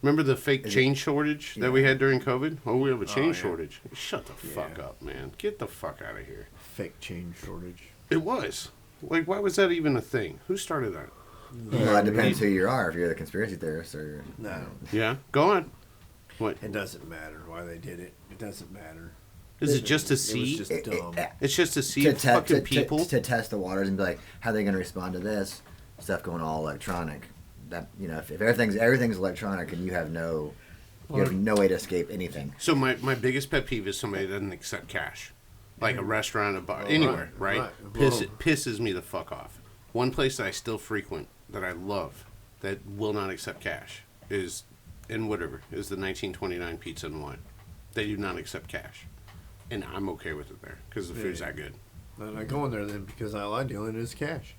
Remember the fake change shortage that we had during COVID? Oh, we have a change yeah. shortage. Shut the fuck Yeah. up, man. Get the fuck out of here. Fake change shortage. It was. Like, why was that even a thing? Who started that? Well, it depends who you are. If you're the conspiracy theorist or No. Yeah? Go on. What? It doesn't matter why they did it. It doesn't matter. Is it just to It was see? just dumb. It's just to see fucking people? to test the waters and be like, how are they going to respond to this stuff going all electronic? That if everything's electronic and you have no way to escape anything. So my biggest pet peeve is somebody that doesn't accept cash. Like a restaurant, a bar, Oh, anywhere, right, right? right. Pisses me the fuck off. One place that I still frequent, that I love, that will not accept cash, is in Woodriver, is the 1929 Pizza and Wine. They do not accept cash. And I'm okay with it there, because the food's that good. And I go in there then because all I deal in is cash.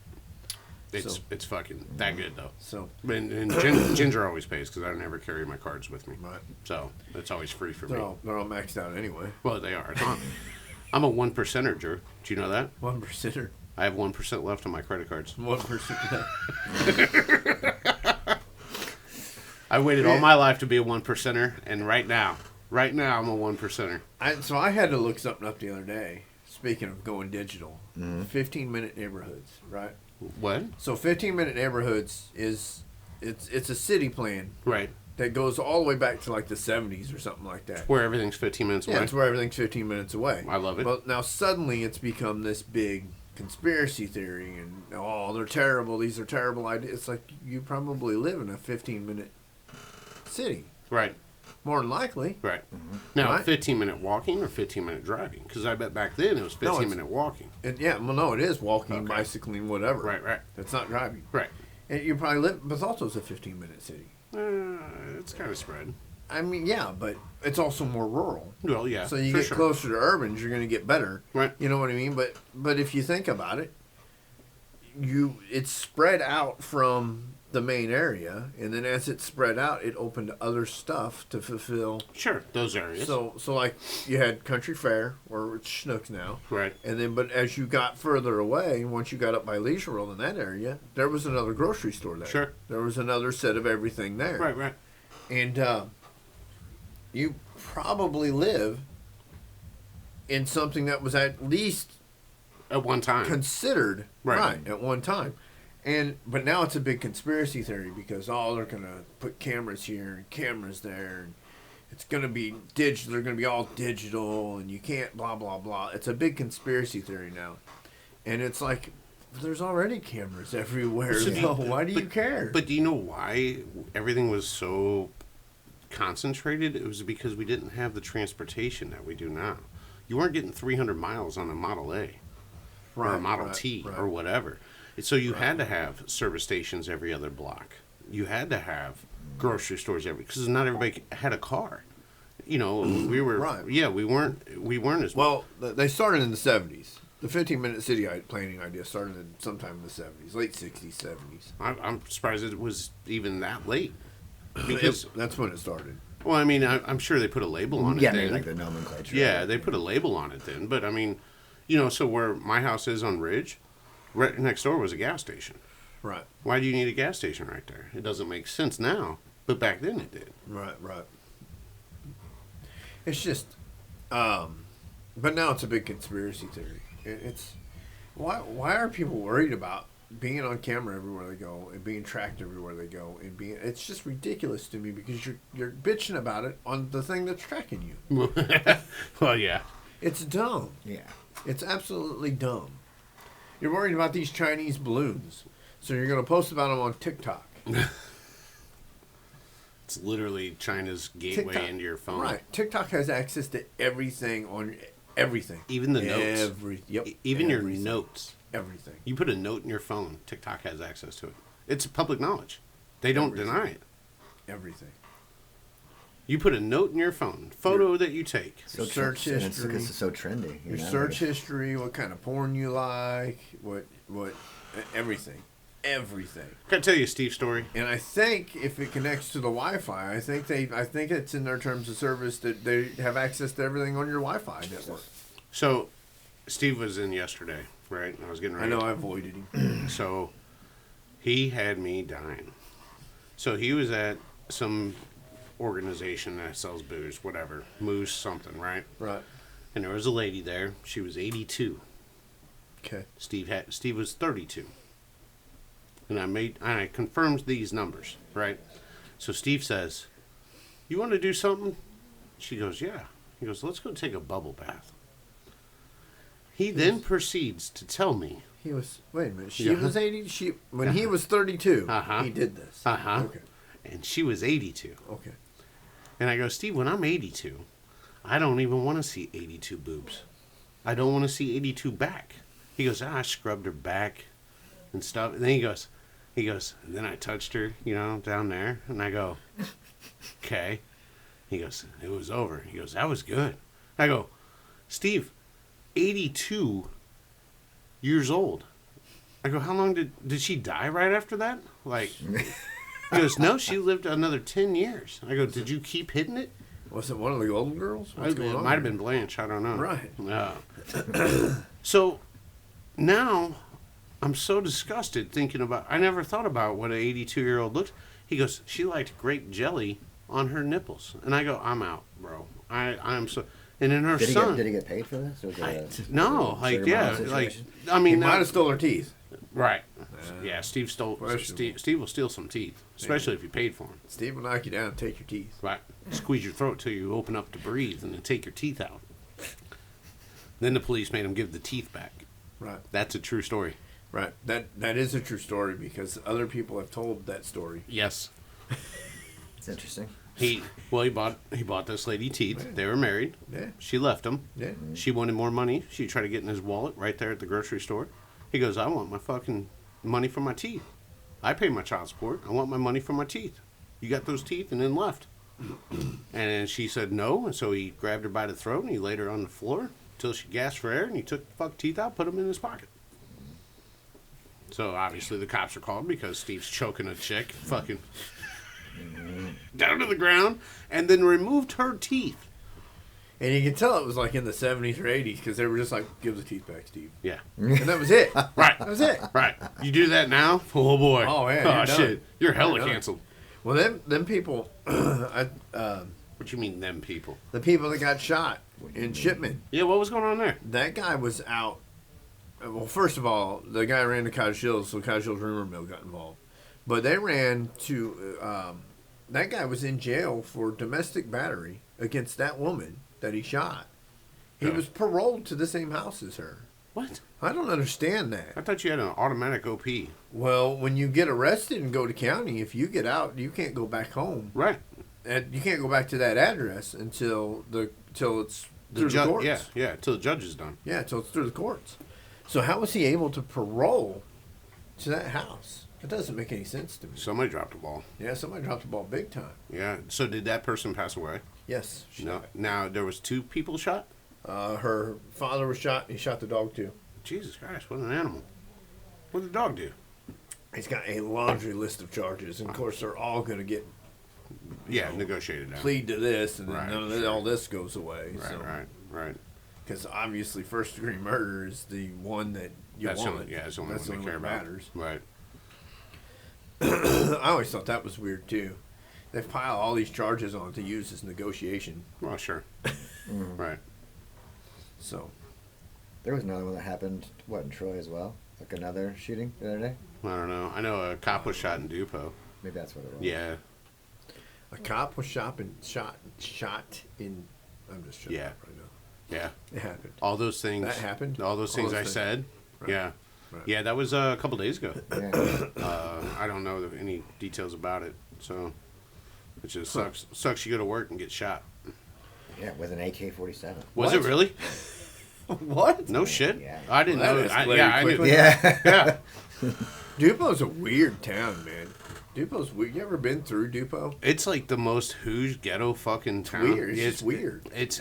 It's fucking that good though. So And Ginger always pays because I never carry my cards with me. right. So it's always free for They're me. all maxed out anyway. Well, they are. I'm a 1%er, Drew. Do you know that? 1%er. I have 1% left on my credit cards. 1%. I waited all my life to be a 1%er, and right now I'm a 1%er. So I had to look something up the other day. Speaking of going digital, 15-minute neighborhoods, right? What? So 15-minute neighborhoods it's a city plan Right. that goes all the way back to like the 70s or something like that. Where everything's 15 minutes away. Yeah, it's where everything's 15 minutes away. I love it. But now suddenly it's become this big conspiracy theory, and they're terrible. These are terrible ideas. It's like you probably live in a 15-minute city, Right. more than likely. Right. Now, Right. 15-minute walking or 15-minute driving? Because I bet back then it was 15-minute walking. No, it is walking, Okay. bicycling, whatever. Right. It's not driving. Right. And you probably live, Basalto's a 15-minute city. It's kind of spread. I mean, yeah, but it's also more rural. Well, yeah. So you for get sure. closer to urbans, you're going to get better. Right. You know what I mean? But if you think about it, it's spread out from the main area, and then as it spread out, it opened other stuff to fulfill. Sure, those areas. So like you had Country Fair, or it's Schnucks now. Right. And then, but as you got further away, once you got up by Leisure World in that area, there was another grocery store there. Sure. There was another set of everything there. Right. And you probably live in something that was at least At one time. considered Right. at one time. But now it's a big conspiracy theory because they're gonna put cameras here and cameras there, and it's gonna be digital. They're gonna be all digital, and you can't blah blah blah. It's a big conspiracy theory now, and it's like there's already cameras everywhere. So why do you care? But do you know why everything was so concentrated? It was because we didn't have the transportation that we do now. You weren't getting 300 miles on a Model A or a Model T or whatever. So you had to have service stations every other block. You had to have grocery stores because not everybody had a car. You know, we were we weren't as Well, they started in the 70s. The 15-minute city planning idea started sometime in the 70s, late 60s, 70s. I'm surprised it was even that late. Because That's when it started. well, I mean, I'm sure they put a label on it. Yeah, then. maybe like the nomenclature. Yeah, they put a label on it then. But I mean, you know, so where my house is on Ridge, right next door was a gas station. Right. Why do you need a gas station right there? It doesn't make sense now, but back then it did. Right. It's just, but now it's a big conspiracy theory. It's why are people worried about being on camera everywhere they go and being tracked everywhere they go and being? It's just ridiculous to me because you're bitching about it on the thing that's tracking you. Well, yeah. It's dumb. Yeah. It's absolutely dumb. You're worried about these Chinese balloons, so you're going to post about them on TikTok. It's literally China's gateway TikTok. into your phone. Right. TikTok has access to everything on everything. Even the notes. Even your everything. notes. Everything. You put a note in your phone, TikTok has access to it. It's public knowledge. They don't Everything. deny it. Everything. You put a note in your phone, photo that you take. So Search and it's history. because it's so trendy. Your know? search history, what kind of porn you like, what everything. Everything. Can I tell you a Steve story? And I think if it connects to the Wi-Fi, I think it's in their terms of service that they have access to everything on your Wi-Fi network. So, Steve was in yesterday, right? I was getting I ready. know I avoided him. So, he had me dying. So, he was at some organization that sells booze, whatever. Moose something, right? Right. And there was a lady there. She was 82. Okay. Steve was 32. And I confirmed these numbers, right? So Steve says, "You want to do something?" She goes, "Yeah." He goes, "Let's go take a bubble bath." He then proceeds to tell me, He was. Wait a minute. She Yeah. was 80. When he was 32. Uh-huh. He did this. Okay. and she was 82. Okay. And I go, "Steve, when I'm 82, I don't even want to see 82 boobs. I don't want to see 82 back." He goes, "I scrubbed her back and stuff." And then he goes, and then I touched her, down there. And I go, "Okay." He goes, "It was over." He goes, "That was good." I go, "Steve, 82 years old. I go, how long did she die right after that? Like, he goes, no, she lived another 10 years. I go, did you keep hitting it? Was it one of the Golden Girls? What's going It on might have here? been Blanche. I don't know. Right. So now I'm so disgusted thinking about. I never thought about what an 82-year-old looked. He goes, she liked grape jelly on her nipples, and I go, I'm out, bro. I'm so. And then her son. Did he get paid for this? Or was it a No, like sugar yeah, mama like situation? I He mean, might have stole her teeth. right. Yeah, Steve questionable. Steve will steal some teeth, especially if you paid for them. Steve will knock you down and take your teeth. Right. Squeeze your throat till you open up to breathe, and then take your teeth out. Then the police made him give the teeth back. Right. That's a true story. Right. That is a true story because other people have told that story. Yes. It's interesting. He bought this lady teeth. Yeah. They were married. Yeah. She left him. Yeah. She wanted more money. She tried to get in his wallet right there at the grocery store. He goes, I want my fucking money for my teeth. I pay my child support. I want my money for my teeth. You got those teeth? And then left. And she said no, and so he grabbed her by the throat and he laid her on the floor until she gasped for air, and he took the fuck teeth out, put them in his pocket. So obviously the cops are called because Steve's choking a chick, fucking down to the ground, and then removed her teeth. And you can tell it was like in the 70s or 80s because they were just like, give the teeth back, Steve. Yeah. And that was it. Right. That was it. Right. You do that now? Oh boy. Oh, yeah, Oh you're done. shit. You're hella You're done. canceled. Well, them people, What you mean, them people? the people that got shot in Shipman, Yeah, what was going on there? that guy was out. Well, first of all, the guy ran to Cottage Hills, so Cottage Hills Rumor Mill got involved. But they ran to, that guy was in jail for domestic battery against that woman that he shot. He Yeah. was paroled to the same house as her. What? I don't understand I that. thought you had an automatic OP. Well, when you get arrested and go to county, if you get out, you can't go back home. Right. And you can't go back to that address until it's The through the courts. Yeah, till the judge is done. Yeah, until it's through the courts. So how was he able to parole to that house? That doesn't make any sense to me. Somebody dropped the ball. Yeah, somebody dropped the ball big time. Yeah. So did that person pass away? Yes. She No. died. Now there was 2 people shot. Her father was shot. He shot the dog too. Jesus Christ! What an animal. What did the dog do? He's got a laundry list of charges, and of course they're all going to get Yeah, negotiated out. plead to this, and then Right, none of sure. all this goes away. Right. Because obviously, first degree murder is the one that you That's want. the only, yeah, it's the only That's one the they care only about. one that matters. Right. I always thought that was weird too. They pile all these charges on to use as negotiation. Well, sure. Right. So There was another one that happened, in Troy as well? Like another shooting the other day? I don't know. I know a cop was shot in Dupo. Maybe that's what it was. Yeah. a cop was shot in. I'm just shutting Yeah. up right now. Yeah. It happened. All those things. That happened? All those All things those I things. said. Right. Yeah. Right. Yeah, that was a couple days ago. Yeah. I don't know any details about it, so it just sucks. Sucks you go to work and get shot. Yeah, with an AK-47. Was What? it really? What? No shit. Yeah. I didn't Well, know. that I, escalated yeah, I knew. quickly. Yeah. Yeah. Dupo's a weird town, man. Dupo's weird. You ever been through Dupo? It's like the most Hooge ghetto fucking town. weird. It's just weird. It's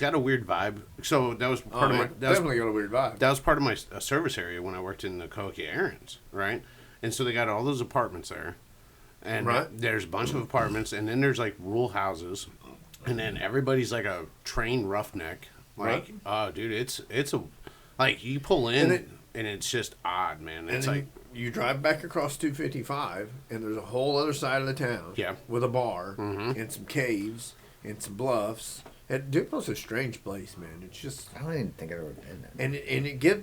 got a weird vibe. So that was part of my. That was, definitely got a weird vibe. that was part of my service area when I worked in the Cahokia Errands, right? And so they got all those apartments there, and Right. there's a bunch of apartments, and then there's like rural houses, and then everybody's like a trained roughneck. Like, Right. oh, dude, it's a like you pull in And and it's just odd, man. and It's then like you drive back across 255, and there's a whole other side of the town. Yeah. With a bar Mhm. and some caves and some bluffs. And Dupo's a strange place, man. It's just I don't even think I've ever been there.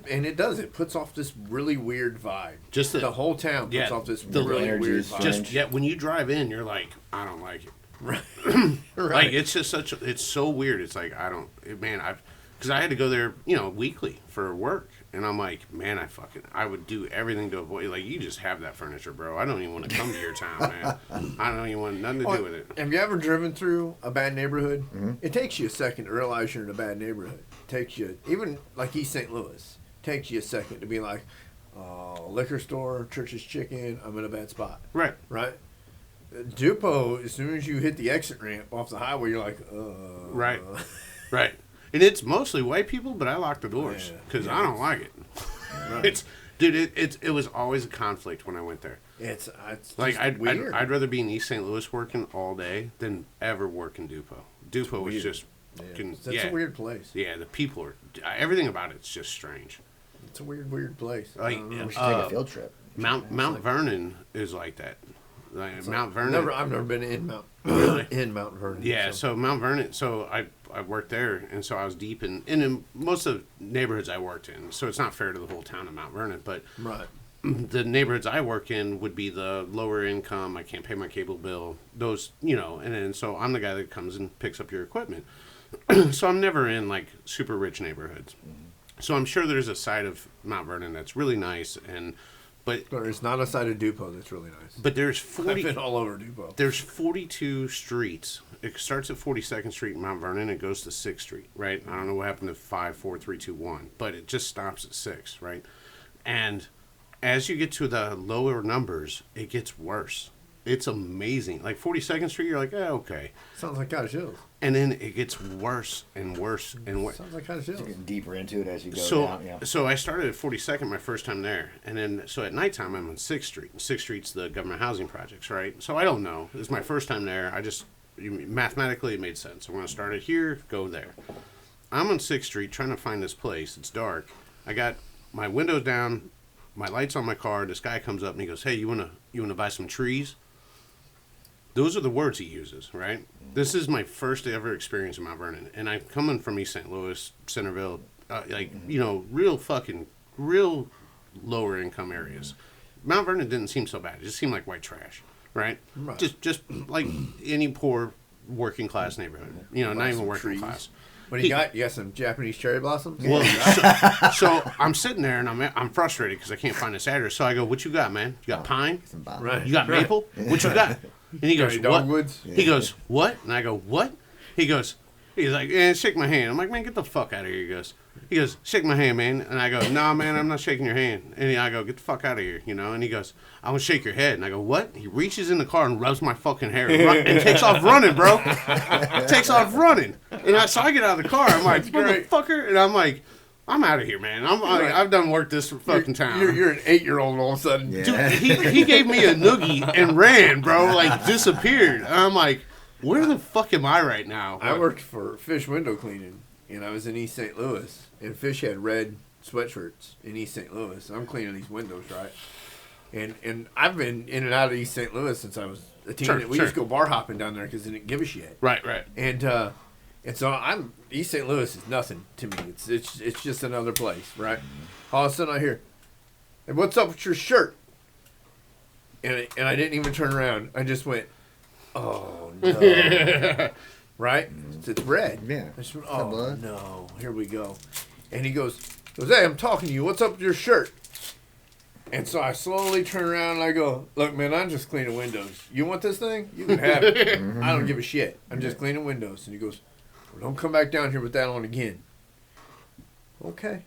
and it puts off this really weird vibe. Just the whole town puts yeah, off this the really energy weird is vibe. just yeah, when you drive in, you're like, I don't like it. right. Like it's just it's so weird. It's like because I had to go there, weekly for work, and I'm like, man, I would do everything to avoid. Like, you just have that furniture, bro. I don't even want to come to your town, man. I don't even want nothing to do with it. Have you ever driven through a bad neighborhood? Mm-hmm. It takes you a second to realize you're in a bad neighborhood. It takes you, even like East St. Louis, takes you a second to be like, liquor store, Church's Chicken, I'm in a bad spot. Right. Right? Dupo, as soon as you hit the exit ramp off the highway, you're like, Right. Right. And it's mostly white people, but I lock the doors Yeah. because Yeah, I don't like it. Right. Dude, it was always a conflict when I went there. It's Like just weird. I'd rather be in East St. Louis working all day than ever work in Dupo. Dupo was weird. just That's a weird place. Yeah, the people are everything about it's just strange. It's a weird place. Like, We should take a field trip. Mount Vernon is like that. Like, Mount Vernon. I've never been in Mount Vernon. Yeah, so Mount Vernon. So I worked there, and so I was deep in most of the neighborhoods I worked in. So it's not fair to the whole town of Mount Vernon, but right. the neighborhoods I work in would be the lower income. I can't pay my cable bill. Those, and then so I'm the guy that comes and picks up your equipment. So I'm never in like super rich neighborhoods. So I'm sure there's a side of Mount Vernon that's really nice, but There's not a side of Dupo that's really nice. but there's I've 40. been all over Dupo. There's 42 streets. It starts at 42nd Street in Mount Vernon. It goes to 6th Street, right? I don't know what happened to 5, 4, 3, 2, 1, but it just stops at 6, right? And as you get to the lower numbers, it gets worse. It's amazing. Like 42nd Street, you're like, okay. Sounds like Cottage Hills. And then it gets worse and worse and worse. Sounds like Cottage Hills. You're getting deeper into it as you go So, down. Yeah. so I started at 42nd my first time there, and then so at nighttime I'm on 6th Street. 6th Street's the government housing projects, right? So I don't know. It's my first time there. Mathematically it made sense. I'm going to start it here, go there. I'm on 6th Street trying to find this place. It's dark. I got my windows down, my lights on my car. This guy comes up and he goes, "Hey, you wanna buy some trees?" Those are the words he uses, right? This is my first ever experience in Mount Vernon, and I'm coming from East St. Louis, Centerville, real lower income areas. Mount Vernon didn't seem so bad. It just seemed like white trash, right? Right. Just like any poor working class neighborhood, not Buy even some working trees. class. What do you got? You got some Japanese cherry blossoms? Well, so I'm sitting there and I'm frustrated because I can't find this address. So I go, "What you got, man? You got pine? Some bottom. Right. You got maple? What you got?" And he goes, Got any "What?" dogwoods? He goes, "What?" And I go, "What?" He's like, shake my hand. I'm like, "Man, get the fuck out of here." He goes, "Shake my hand, man." And I go, "Nah, man, I'm not shaking your hand." And I go, "Get the fuck out of here," And he goes, "I want to shake your head." And I go, "What?" He reaches in the car and rubs my fucking hair and takes off running, bro. Takes off running. And so I get out of the car. I'm like, "Motherfucker!" And I'm like, "I'm out of here, man. I've done work this fucking town." You're an 8-year-old all of a sudden. Yeah. Dude, he gave me a noogie and ran, bro. Like disappeared. And I'm like, where the fuck am I right now? I worked for Fish window cleaning, and I was in East St. Louis, and Fish had red sweatshirts in East St. Louis. I'm cleaning these windows, right? And I've been in and out of East St. Louis since I was a teen. We used to go bar hopping down there because they didn't give a shit. Right. And so East St. Louis is nothing to me. It's just another place, right? All of a sudden I hear, "Hey, what's up with your shirt?" And I didn't even turn around. I just went, "Oh no!" Right? It's red. Yeah. I just went, Is that "Oh blood?" no! Here we go." And he goes, "Hey, I'm talking to you. What's up with your shirt?" And so I slowly turn around and I go, "Look, man, I'm just cleaning windows. You want this thing? You can have it. I don't give a shit. I'm just cleaning windows." And he goes, "Well, don't come back down here with that on again." Okay.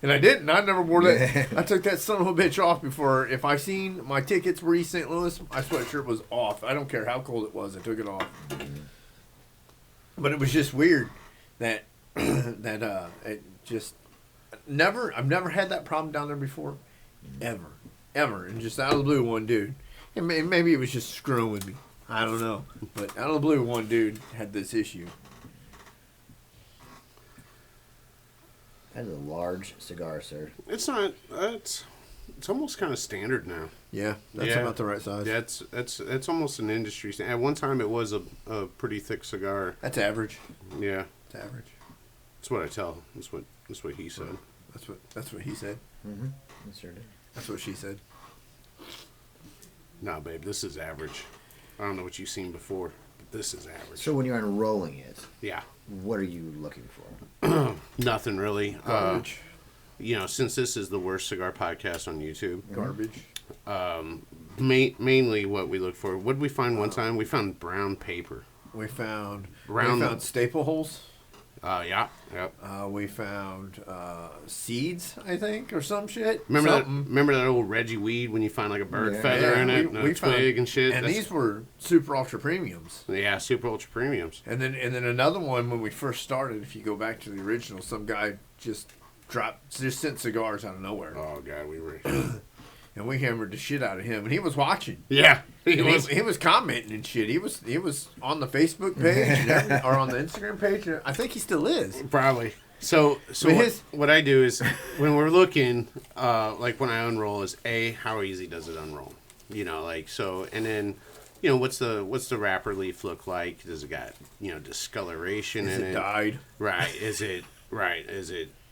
And I didn't. I never wore that. I took that son of a bitch off before. If I seen my tickets were East St. Louis, my sweatshirt was off. I don't care how cold it was. I took it off. But it was just weird that it just never. I've never had that problem down there before, ever, and just out of the blue, one dude. And maybe it was just screwing with me. I don't know. But out of the blue, one dude had this issue. That is a large cigar, sir. It's not. It's almost kind of standard now. Yeah, that's about the right size. Yeah, it's almost an industry standard. At one time, it was a pretty thick cigar. That's average. Yeah, It's average. that's what I tell. That's what he said. That's what he said. Mm-hmm. It sure did. That's what she said. Nah, babe, this is average. I don't know what you've seen before, but this is average. So when you're unrolling it, Yeah, what are you looking for? nothing really. Garbage. Since this is the worst cigar podcast on YouTube, Garbage. mainly what we look for. What did we find one time? We found brown paper. We found Round- staple holes. Yeah, yep. We found seeds, I think, or some shit. Remember that old Reggie weed when you find like a bird Yeah. feather in it, we and a twig and shit. And That's- these were super ultra premiums. yeah, super ultra premiums. And then another one when we first started. If you go back to the original, some guy just just sent cigars out of nowhere. Oh God, we were. And we hammered the shit out of him, and he was watching. Yeah, He was commenting and shit. He was on the Facebook page or on the Instagram page. I think he still is. Probably. So what I do is when we're looking, like when I unroll, is how easy does it unroll? You know, like so, and then, you know, what's the wrapper leaf look like? Does it got, you know, discoloration in it? Dyed? Right. Is it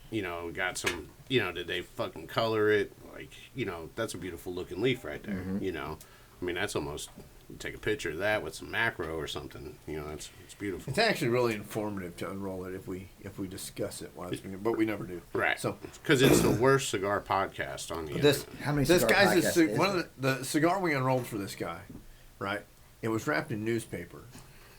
you know, got some, you know, did they fucking color it? Like, you know, that's a beautiful looking leaf right there. Mm-hmm. You know, I mean, that's almost, you take a picture of that with some macro or something. You know, it's beautiful. It's actually really informative to unroll it if we discuss it while it's being, but we never do. Right. So because it's the worst cigar podcast on the internet. How many this cigar guy's podcasts is one it? of the cigar we unrolled for this guy, right? It was wrapped in newspaper,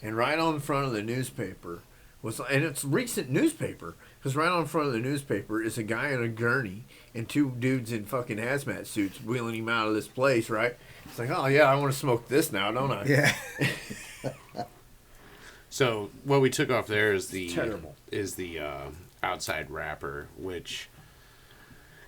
and right on front of the newspaper was, and it's recent newspaper, because right on front of the newspaper is a guy in a gurney and two dudes in fucking hazmat suits wheeling him out of this place, right? It's like, oh yeah, I want to smoke this now, don't I? Yeah. So what we took off there is the outside wrapper, which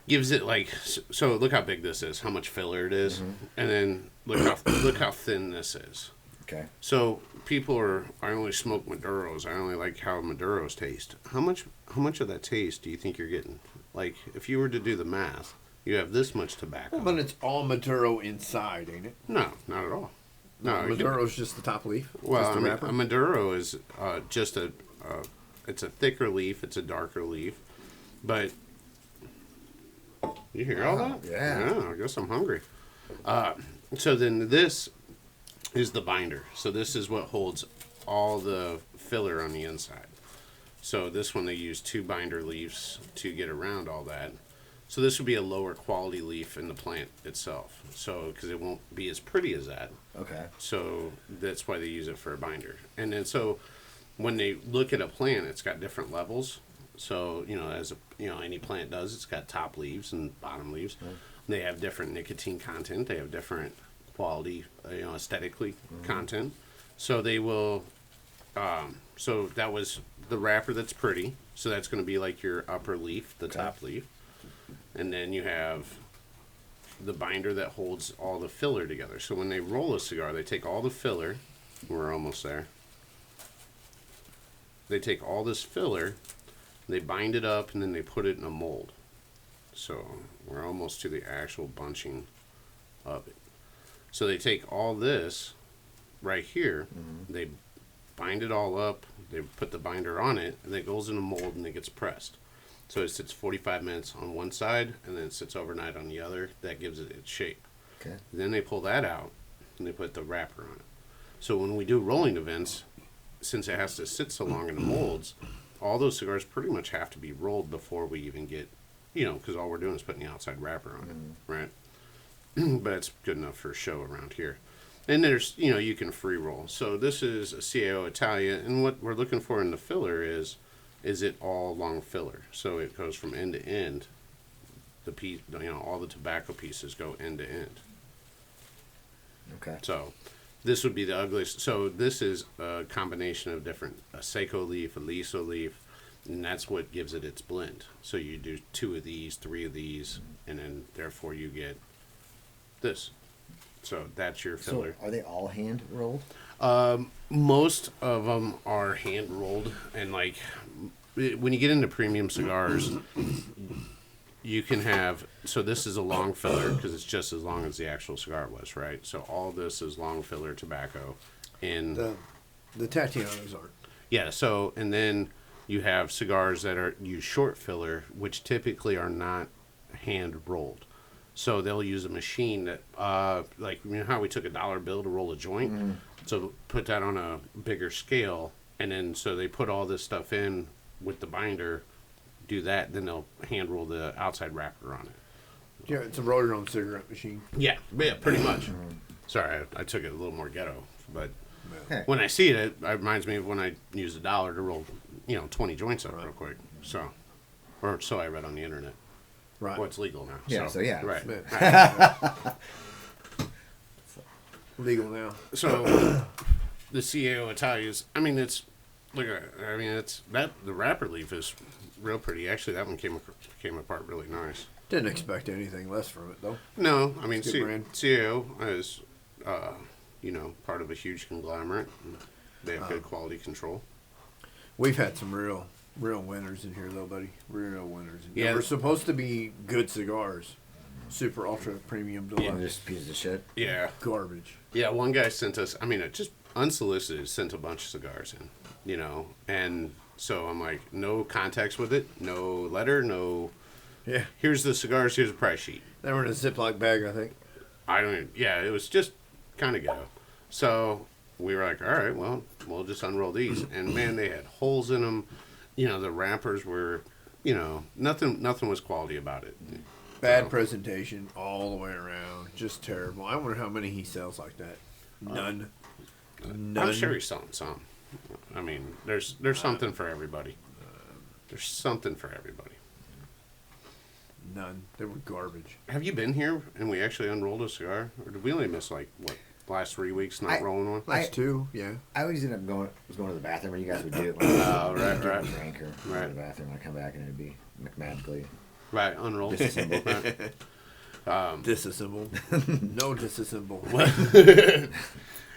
gives it like, so look how big this is, how much filler it is, and then look how thin this is. Okay. So people I only smoke Maduros. I only like how Maduros taste. How much of that taste do you think you're getting? Like, if you were to do the math, you have this much tobacco. Well, but it's all Maduro inside, ain't it? No, not at all. No, Maduro's just the top leaf. Well, just I the mean, wrapper? a Maduro is just it's a thicker leaf. It's a darker leaf, but you hear all that? Yeah. I guess I'm hungry. So then this is the binder. So this is what holds all the filler on the inside. So this one they use 2 binder leaves to get around all that. So this would be a lower quality leaf in the plant itself. So because it won't be as pretty as that. Okay. So that's why they use it for a binder. And then so when they look at a plant, it's got different levels. So, you know, any plant does, it's got top leaves and bottom leaves. Right. They have different nicotine content. They have different quality, aesthetically content. So they will, so that was the wrapper that's pretty. So that's going to be like your upper leaf, the top leaf. And then you have the binder that holds all the filler together. So when they roll a cigar, they take all the filler. We're almost there. They take all this filler, they bind it up, and then they put it in a mold. So we're almost to the actual bunching of it. So they take all this right here, they bind it all up, they put the binder on it, and it goes in a mold and it gets pressed. So it sits 45 minutes on one side, and then it sits overnight on the other. That gives it its shape. Okay. Then they pull that out, and they put the wrapper on it. So when we do rolling events, since it has to sit so long in the molds, all those cigars pretty much have to be rolled before we even get, because all we're doing is putting the outside wrapper on it, right? But it's good enough for show around here. And there's, you can free roll. So this is a CAO Italia, and what we're looking for in the filler is it all long filler. So it goes from end to end. The piece, all the tobacco pieces go end to end. Okay. So this would be the ugliest. So this is a combination of different, a Seiko leaf, a Liso leaf, and that's what gives it its blend. So you do 2 of these, 3 of these, and then therefore you get this. So that's your filler. So are they all hand rolled? Most of them are hand rolled, and like when you get into premium cigars, you can have. So this is a long filler because it's just as long as the actual cigar was, right? So all this is long filler tobacco, and the Tatianos aren't. Yeah. So and then you have cigars that use short filler, which typically are not hand rolled. So they'll use a machine that, like, how we took a $1 bill to roll a joint? So put that on a bigger scale, and then so they put all this stuff in with the binder, do that, then they'll hand roll the outside wrapper on it. Yeah, it's a roll your own cigarette machine. Yeah, pretty much. Sorry, I took it a little more ghetto, but Hey. when I see it, it reminds me of when I used $1 to roll, 20 joints up real quick. So I read on the internet. Right. Well, it's legal now. Yeah, so yeah. Right. Legal now. So the CAO Italias, I mean, it's Look at, I mean, it's that the wrapper leaf is real pretty. Actually, that one came apart really nice. Didn't expect anything less from it though. No, I mean, It's a good brand. CAO is, part of a huge conglomerate. They have good quality control. We've had some real winners in here though, buddy. Real winners. Yeah. We're supposed to be good cigars. Super ultra premium deluxe. Just pieces of shit. Yeah. Garbage. Yeah, one guy sent us, I mean, it just unsolicited, sent a bunch of cigars in, and so I'm like, no context with it, no letter, no, Yeah. here's the cigars, here's a price sheet. They were in a Ziploc bag, I think. It was just kind of ghetto. So we were like, all right, well, we'll just unroll these. And man, they had holes in them. The wrappers were, nothing was quality about it. Bad presentation all the way around. Just terrible. I wonder how many he sells like that. None. I'm sure he's selling some. I mean, there's something for everybody. There's something for everybody. None. They were garbage. Have you been here and we actually unrolled a cigar? Or did we only miss last 3 weeks not rolling one? Last two, yeah. I always end up going to the bathroom, and you guys would do it. Oh, right. Drink or go Right. to the bathroom, and I come back, and it'd be magically Right, unrolled. disassembled. Disassembled. No disassemble.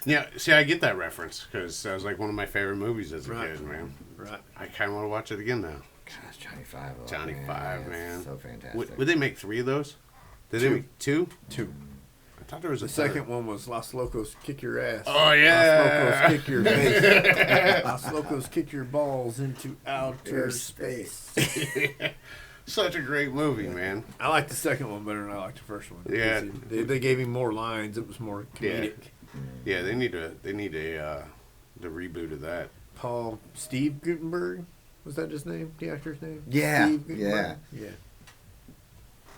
Yeah, see, I get that reference because that was like one of my favorite movies as a Right. kid, man. Right. I kind of want to watch it again now. Gosh, Johnny Five. Oh, Johnny Five, man. So fantastic. Would they make 3 of those? Did they Two. make 2? Two. I thought there was The a third. second one was Los Locos Kick Your Ass. Oh, yeah. Los Locos Kick Your Face. Los Locos Kick Your Balls into outer space. Such a great movie, man. I like the second one better than I like the first one. Yeah. They gave him more lines. It was more comedic. Yeah, they need a the reboot of that. Steve Gutenberg? Was that his name? The actor's name? Yeah, Steve Gutenberg? yeah.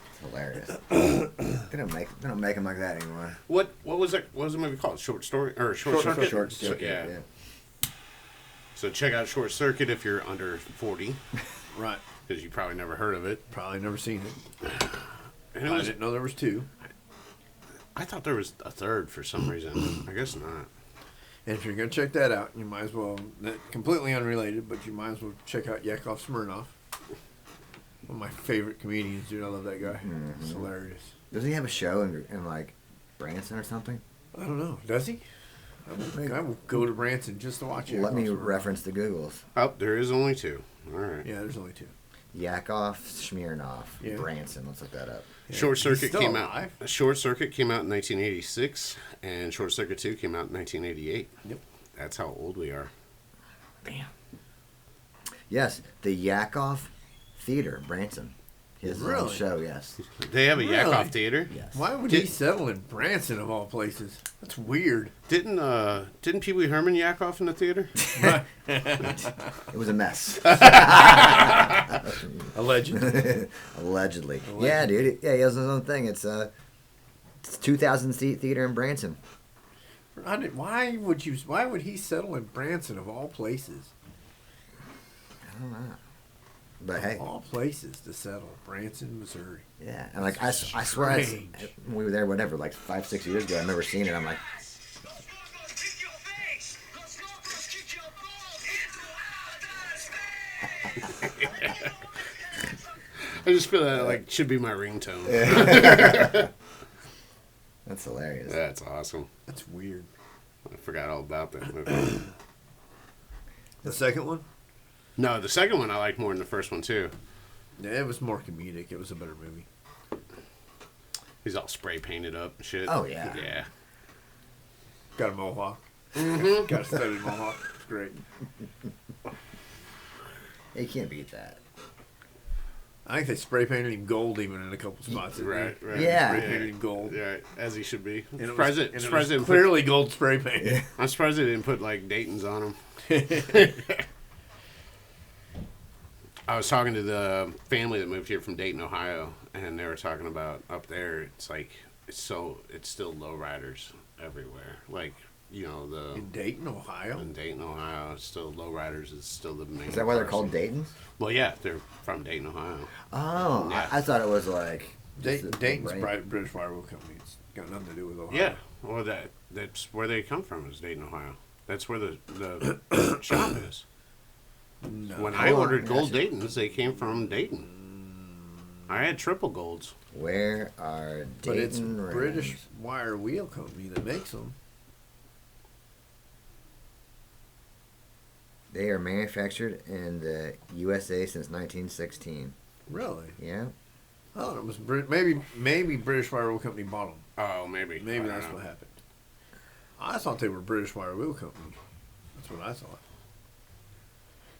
It's hilarious. They don't make them like that anymore. What was it? What was the movie called? Short Story or Short Circuit? Short So, Circuit, yeah. So check out Short Circuit if you're under 40, Right. because you probably never heard of it. Probably never seen it. And I didn't know there was two. I thought there was a third for some reason. I guess not. And if you're going to check that out, you might as well, completely unrelated, but you might as well check out Yakov Smirnoff. One of my favorite comedians, dude. I love that guy. It's hilarious. Doesn't he have a show in like Branson or something? I don't know. Does he? I will go to Branson just to watch it. Let me reference the Googles. Oh, there is only 2. All right. Yeah, there's only 2. Yakov Smirnoff, Yeah. Branson. Let's look that up. Yeah. Short He's Circuit still came alive. out. Short Circuit came out in 1986, and Short Circuit 2 came out in 1988. Yep. That's how old we are. Damn. Yes, the Yakov Theater, Branson. His own Really? show, yes. They have a Really? Yakov Theater. Yes. Why would he settle in Branson of all places? That's weird. Didn't Pee Wee Herman yak off in the theater? It was a mess. Allegedly. Allegedly. Yeah, dude. Yeah, he has his own thing. It's 2,000 seat theater in Branson. Why would he settle in Branson of all places? I don't know. But hey, Of all places to settle, Branson, Missouri. yeah. And like I swear, Strange. when we were there, whatever, like 5-6 years ago, I remember seeing it. I'm like, I just feel that should be my ringtone. that's hilarious. That's awesome. That's weird. I forgot all about that movie. The second one? No, the second one I liked more than the first one too. Yeah, it was more comedic. It was a better movie. He's all spray painted up and shit. Oh, yeah. Yeah. Got a mohawk. Mm-hmm. Got a studded mohawk. It's great. You can't beat that. I think they spray painted him gold even in a couple spots. didn't Right, they? right. Yeah. Spray painted him gold. Yeah, as he should be. And it was, Surprised and it surprised was they didn't clearly gold spray paint. I'm surprised they didn't put Dayton's on him. I was talking to the family that moved here from Dayton, Ohio, and they were talking about up there. It's still lowriders everywhere. In Dayton, Ohio? In Dayton, Ohio, it's still lowriders. It's still the main. Is that why they're car called scene. Dayton's? Well, yeah, they're from Dayton, Ohio. Oh, Yeah. I thought it was like Dayton's brand. British Firewood Company. It's got nothing to do with Ohio. Yeah, well, that's where they come from is Dayton, Ohio. That's where the shop is. No. When I Hold on, ordered gold gotcha. Daytons, they came from Dayton. I had triple golds. Where are Dayton But it's rims? British Wire Wheel Company that makes them. They are manufactured in the USA since 1916. Really? Yeah. I thought it was maybe British Wire Wheel Company bought them. Oh, maybe. Maybe I don't that's know. what happened. I thought they were British Wire Wheel Company. That's what I thought.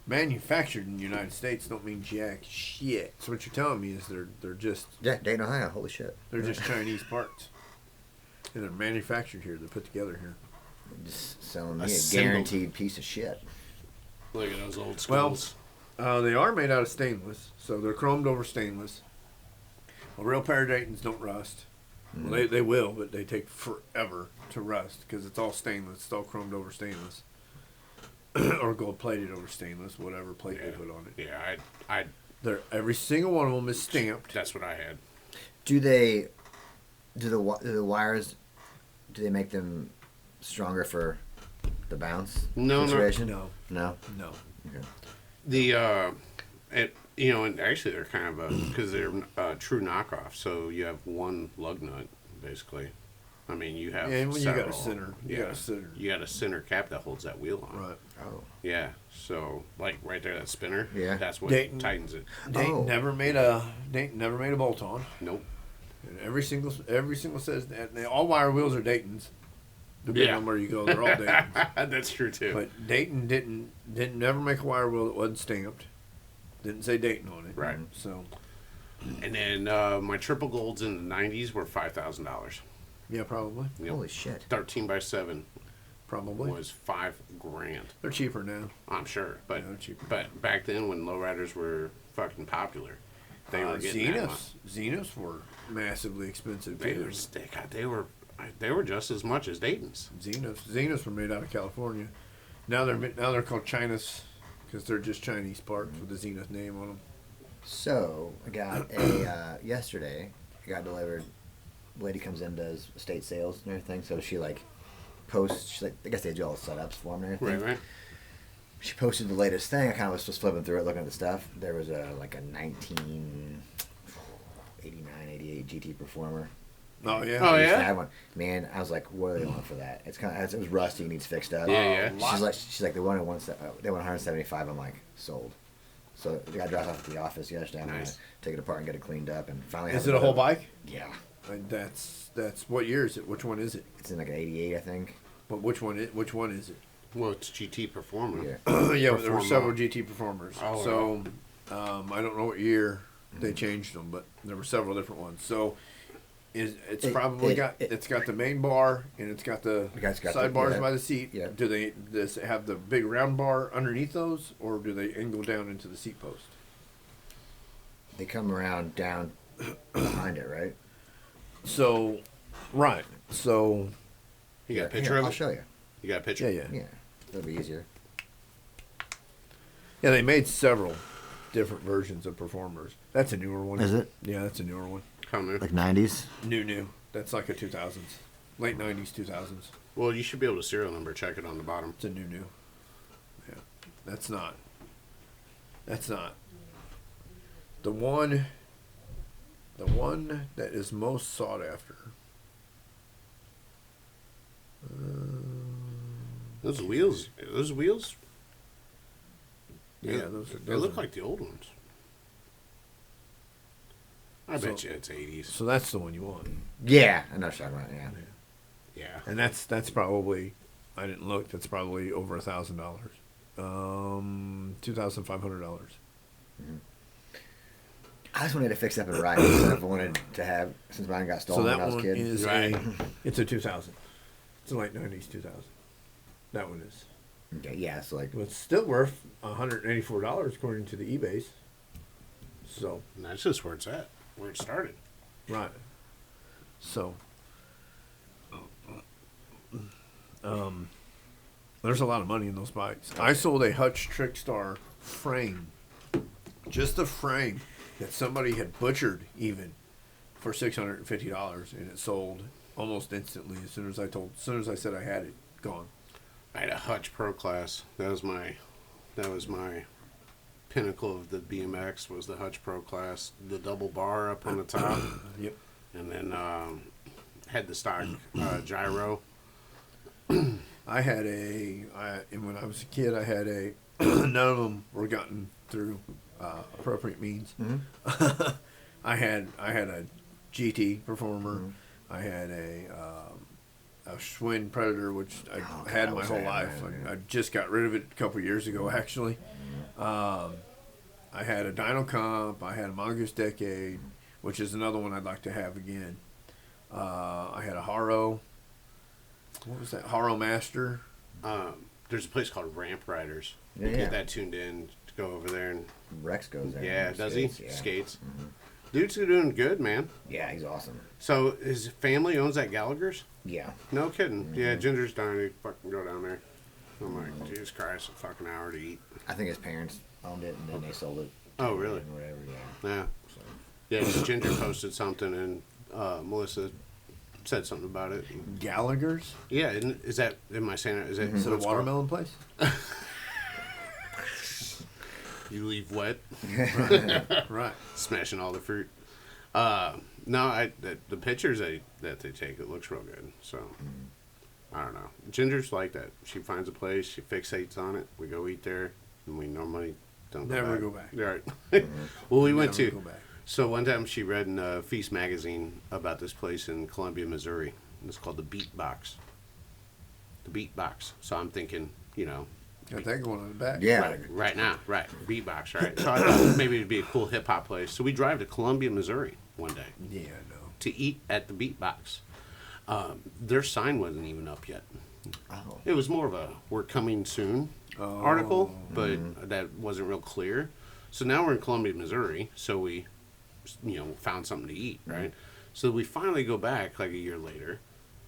Manufactured in the United States don't mean jack shit. So what you're telling me is they're just Yeah, Dayton, Ohio. Holy shit. they're just Chinese parts. And they're manufactured here. They're put together here. Just selling me a Assembled. guaranteed piece of shit. Look at those old Well, schools. They are made out of stainless, so they're chromed over stainless. A real pair of Daytons don't rust. Well, they will, but they take forever to rust because it's all stainless. It's all chromed over stainless. Or gold plated over stainless, whatever plate they put on it. Yeah, I Every single one of them is stamped. that's what I had. Do the wires? Do they make them stronger for the bounce No. situation? No, No. no. Okay. The and actually they're kind of because they're a true knockoff. So you have one lug nut basically. I mean, you have And when you got several. a center, you got a center. You got a center cap that holds that wheel on. Right. Oh. Yeah. So like right there, that spinner. Yeah. That's what Dayton- tightens it. Dayton Oh. never made a bolt on. Nope. And every single says that all wire wheels are Daytons. Depending Yeah. on where you go, they're all Daytons. That's true too. But Dayton didn't never make a wire wheel that wasn't stamped. Didn't say Dayton on it. Right. So And then my triple golds in the '90s were $5,000. yeah, probably. Yep. Holy shit. 13x7 Probably. was $5,000. They're cheaper now. I'm sure, but Yeah, they're cheaper. but back then when lowriders were fucking popular, they were getting that much. Xenos were massively expensive They too. were, they were just as much as Dayton's. Xenos were made out of California. Now they're called Chinas because they're just Chinese parts with the Zenith name on them. So I got a yesterday. I got delivered. Lady comes in, does estate sales and everything. So she like posts. She's like, I guess they do all the setups for them and everything. Right. She posted the latest thing. I kind of was just flipping through it, looking at the stuff. There was a 1989, 88 GT Performer. Oh yeah. Oh, I used to yeah? have one. Man, I was like, what do they want for that? It's kind of, it was rusty, needs fixed up. Yeah, yeah. She's like, they want 175. I'm like, sold. So the guy dropped off at the office yesterday. I'm Nice. gonna take it apart and get it cleaned up, and finally. Is have it a whole bike? Yeah, That's what year is it? Which one is it? it's in like an '88, I think. But which one is it? Well, it's GT Performer. Yeah. Yeah, but there were Performa. several GT Performers. Oh, so I don't know what year they changed them, but there were several different ones. So it's got the main bar and it's got the It's got the- sidebars yeah. by the seat. Yeah. Do they have the big round bar underneath those, or do they angle down into the seat post? They come around down behind it, right? So, right. So You got a Here, picture of I'll it? show you. You got a picture? yeah. Yeah, that'll be easier. Yeah, they made several different versions of Performers. That's a newer one. Is it? Yeah, that's a newer one. Come there. Like '90s? New. That's like a 2000s. Late 90s, 2000s. Well, you should be able to serial number check it on the bottom. It's a new. Yeah. That's not. The one that is most sought after. Those wheels. Yeah, those They look like the old ones. I bet you it's 80s. So that's the one you want. Yeah, I know what you're talking about. Yeah. Yeah. And that's probably, I didn't look, that's probably over $1,000. $2,500. I just wanted to fix up and ride instead of wanted to have since mine got So stolen that when I was a one kid. is Right. it's a 2000. It's a late 90s 2000. That one is. Okay, yeah, it's like Well, it's still worth $184 according to the eBay's. So, And that's just where it's at. Where it started. right. So, there's a lot of money in those bikes. I sold a Hutch Trickstar frame, just the frame that somebody had butchered even for $650, and it sold almost instantly as soon as I said I had it, gone. I had a Hutch Pro Class. That was my pinnacle of the BMX was the Hutch Pro class, the double bar up on the top, Yep. and then had the stock gyro. And when I was a kid, I had a. None of them were gotten through appropriate means. Mm-hmm. I had a GT Performer. Mm-hmm. I had a Schwinn Predator, which I had my whole life. I just got rid of it a couple years ago, actually. I had a Dino Comp. I had a Mongoose Decade, which is another one I'd like to have again. I had a Haro. What was that? Haro Master. There's a place called Ramp Riders. Yeah, Get that tuned in to go over there and Rex goes there. yeah, does skates, he? Yeah. Skates. Mm-hmm. Dude's doing good, man. Yeah, he's awesome. So his family owns that Gallagher's? Yeah. No kidding. Mm-hmm. Yeah, Ginger's dying to fucking go down there. I'm like, Jesus Christ, a fucking hour to eat. I think his parents owned it and then they sold it. Oh, really? And whatever, yeah. Yeah. So, Yeah, 'cause Ginger posted something and Melissa said something about it. Gallagher's. Yeah, is that, am I saying it? Is it Is it a what's called? watermelon place? You leave wet, Right. smashing all the fruit. No, the pictures that they take, it looks real good. So, I don't know. Ginger's like that. She finds a place, she fixates on it. We go eat there, and we normally don't Never go back. Right. Well, we went Never to. go back. So one time she read in Feast magazine about this place in Columbia, Missouri. It's called the Beat Box. The Beat Box. So I'm thinking, Got that going on the back. yeah. right now, right, Beatbox, right. So I thought maybe it'd be a cool hip hop place. So we drive to Columbia, Missouri one day Yeah, I know. to eat at the Beatbox. Their sign wasn't even up yet. Oh. It was more of a "we're coming soon" article, but that wasn't real clear. So now we're in Columbia, Missouri. So we, found something to eat, right? So we finally go back like a year later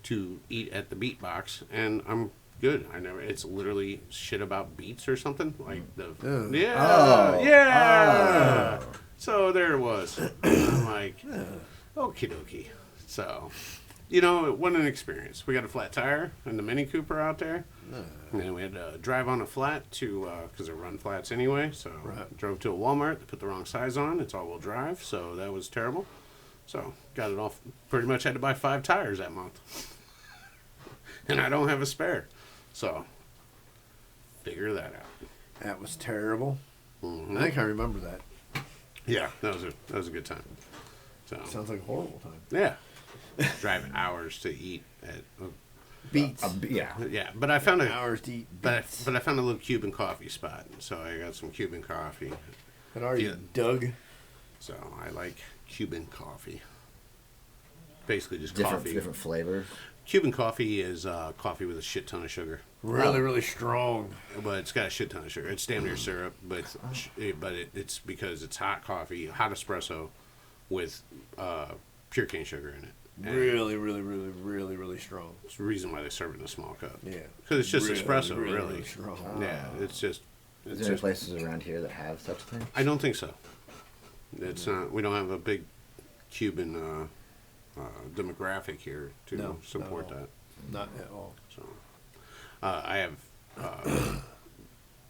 to eat at the Beatbox, and I'm good. It's literally shit about beats or something like the yeah. So there it was. I'm like, okie dokie. So, it wasn't an experience. We got a flat tire in the Mini Cooper out there, and then we had to drive on a flat to because they run flats anyway. So drove to a Walmart. They put the wrong size on. It's all-wheel drive, so that was terrible. So got it off. Pretty much had to buy 5 tires that month, and I don't have a spare. So, figure that out. That was terrible. Mm-hmm. I think I remember that. Yeah, that was a good time. So Sounds like a horrible time. yeah, driving hours to eat at Beats. Yeah. But I found Hours to eat but beats. I found a little Cuban coffee spot, so I got some Cuban coffee. Had already Yeah. dug. So I like Cuban coffee. Basically, just Different coffee. different flavors. Cuban coffee is coffee with a shit ton of sugar. Really, really strong. But it's got a shit ton of sugar. It's damn near syrup, but it's because it's hot coffee, hot espresso, with pure cane sugar in it. And Really, really, really, really, really strong. it's the reason why they serve it in a small cup. Yeah. Because it's just Really, espresso, really, really. really strong. Yeah, it's just. Is It's there any just places around here that have such a thing? I don't think so. It's not. We don't have a big Cuban demographic here to No, support not at all. that. Not at all. So, I have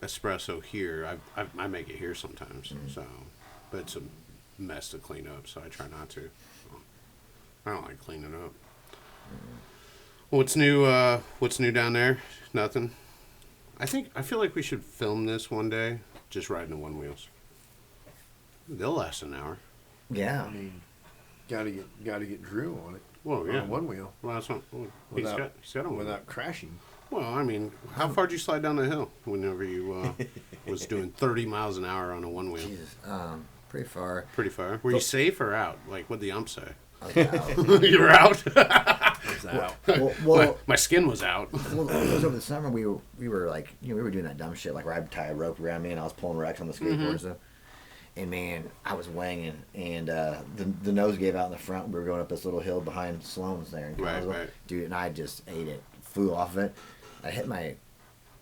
espresso here. I make it here sometimes. So, but it's a mess to clean up. So I try not to. I don't like cleaning up. What's new? What's new down there? Nothing. I feel like we should film this one day. Just riding the one wheels. They'll last an hour. Yeah. I mean, gotta get Drew on it. Well, yeah. On one wheel. Well, that's not. Well, he's Without- got them Without crashing. Well, I mean, how far did you slide down the hill whenever you was doing 30 miles an hour on a one wheel? Jesus. Pretty far. Pretty far. Were you safe or out? Like, what'd the ump say? I was out. You were out. It's out. well, my skin was out. well, it was over the summer. We were like, we were doing that dumb shit, like where I'd tie a rope around me and I was pulling Rex on the skateboard and stuff. And man, I was wanging, and the nose gave out in the front. We were going up this little hill behind Sloan's there in Right, Collinsville. right. Dude, and I just ate it, flew off of it. I hit my,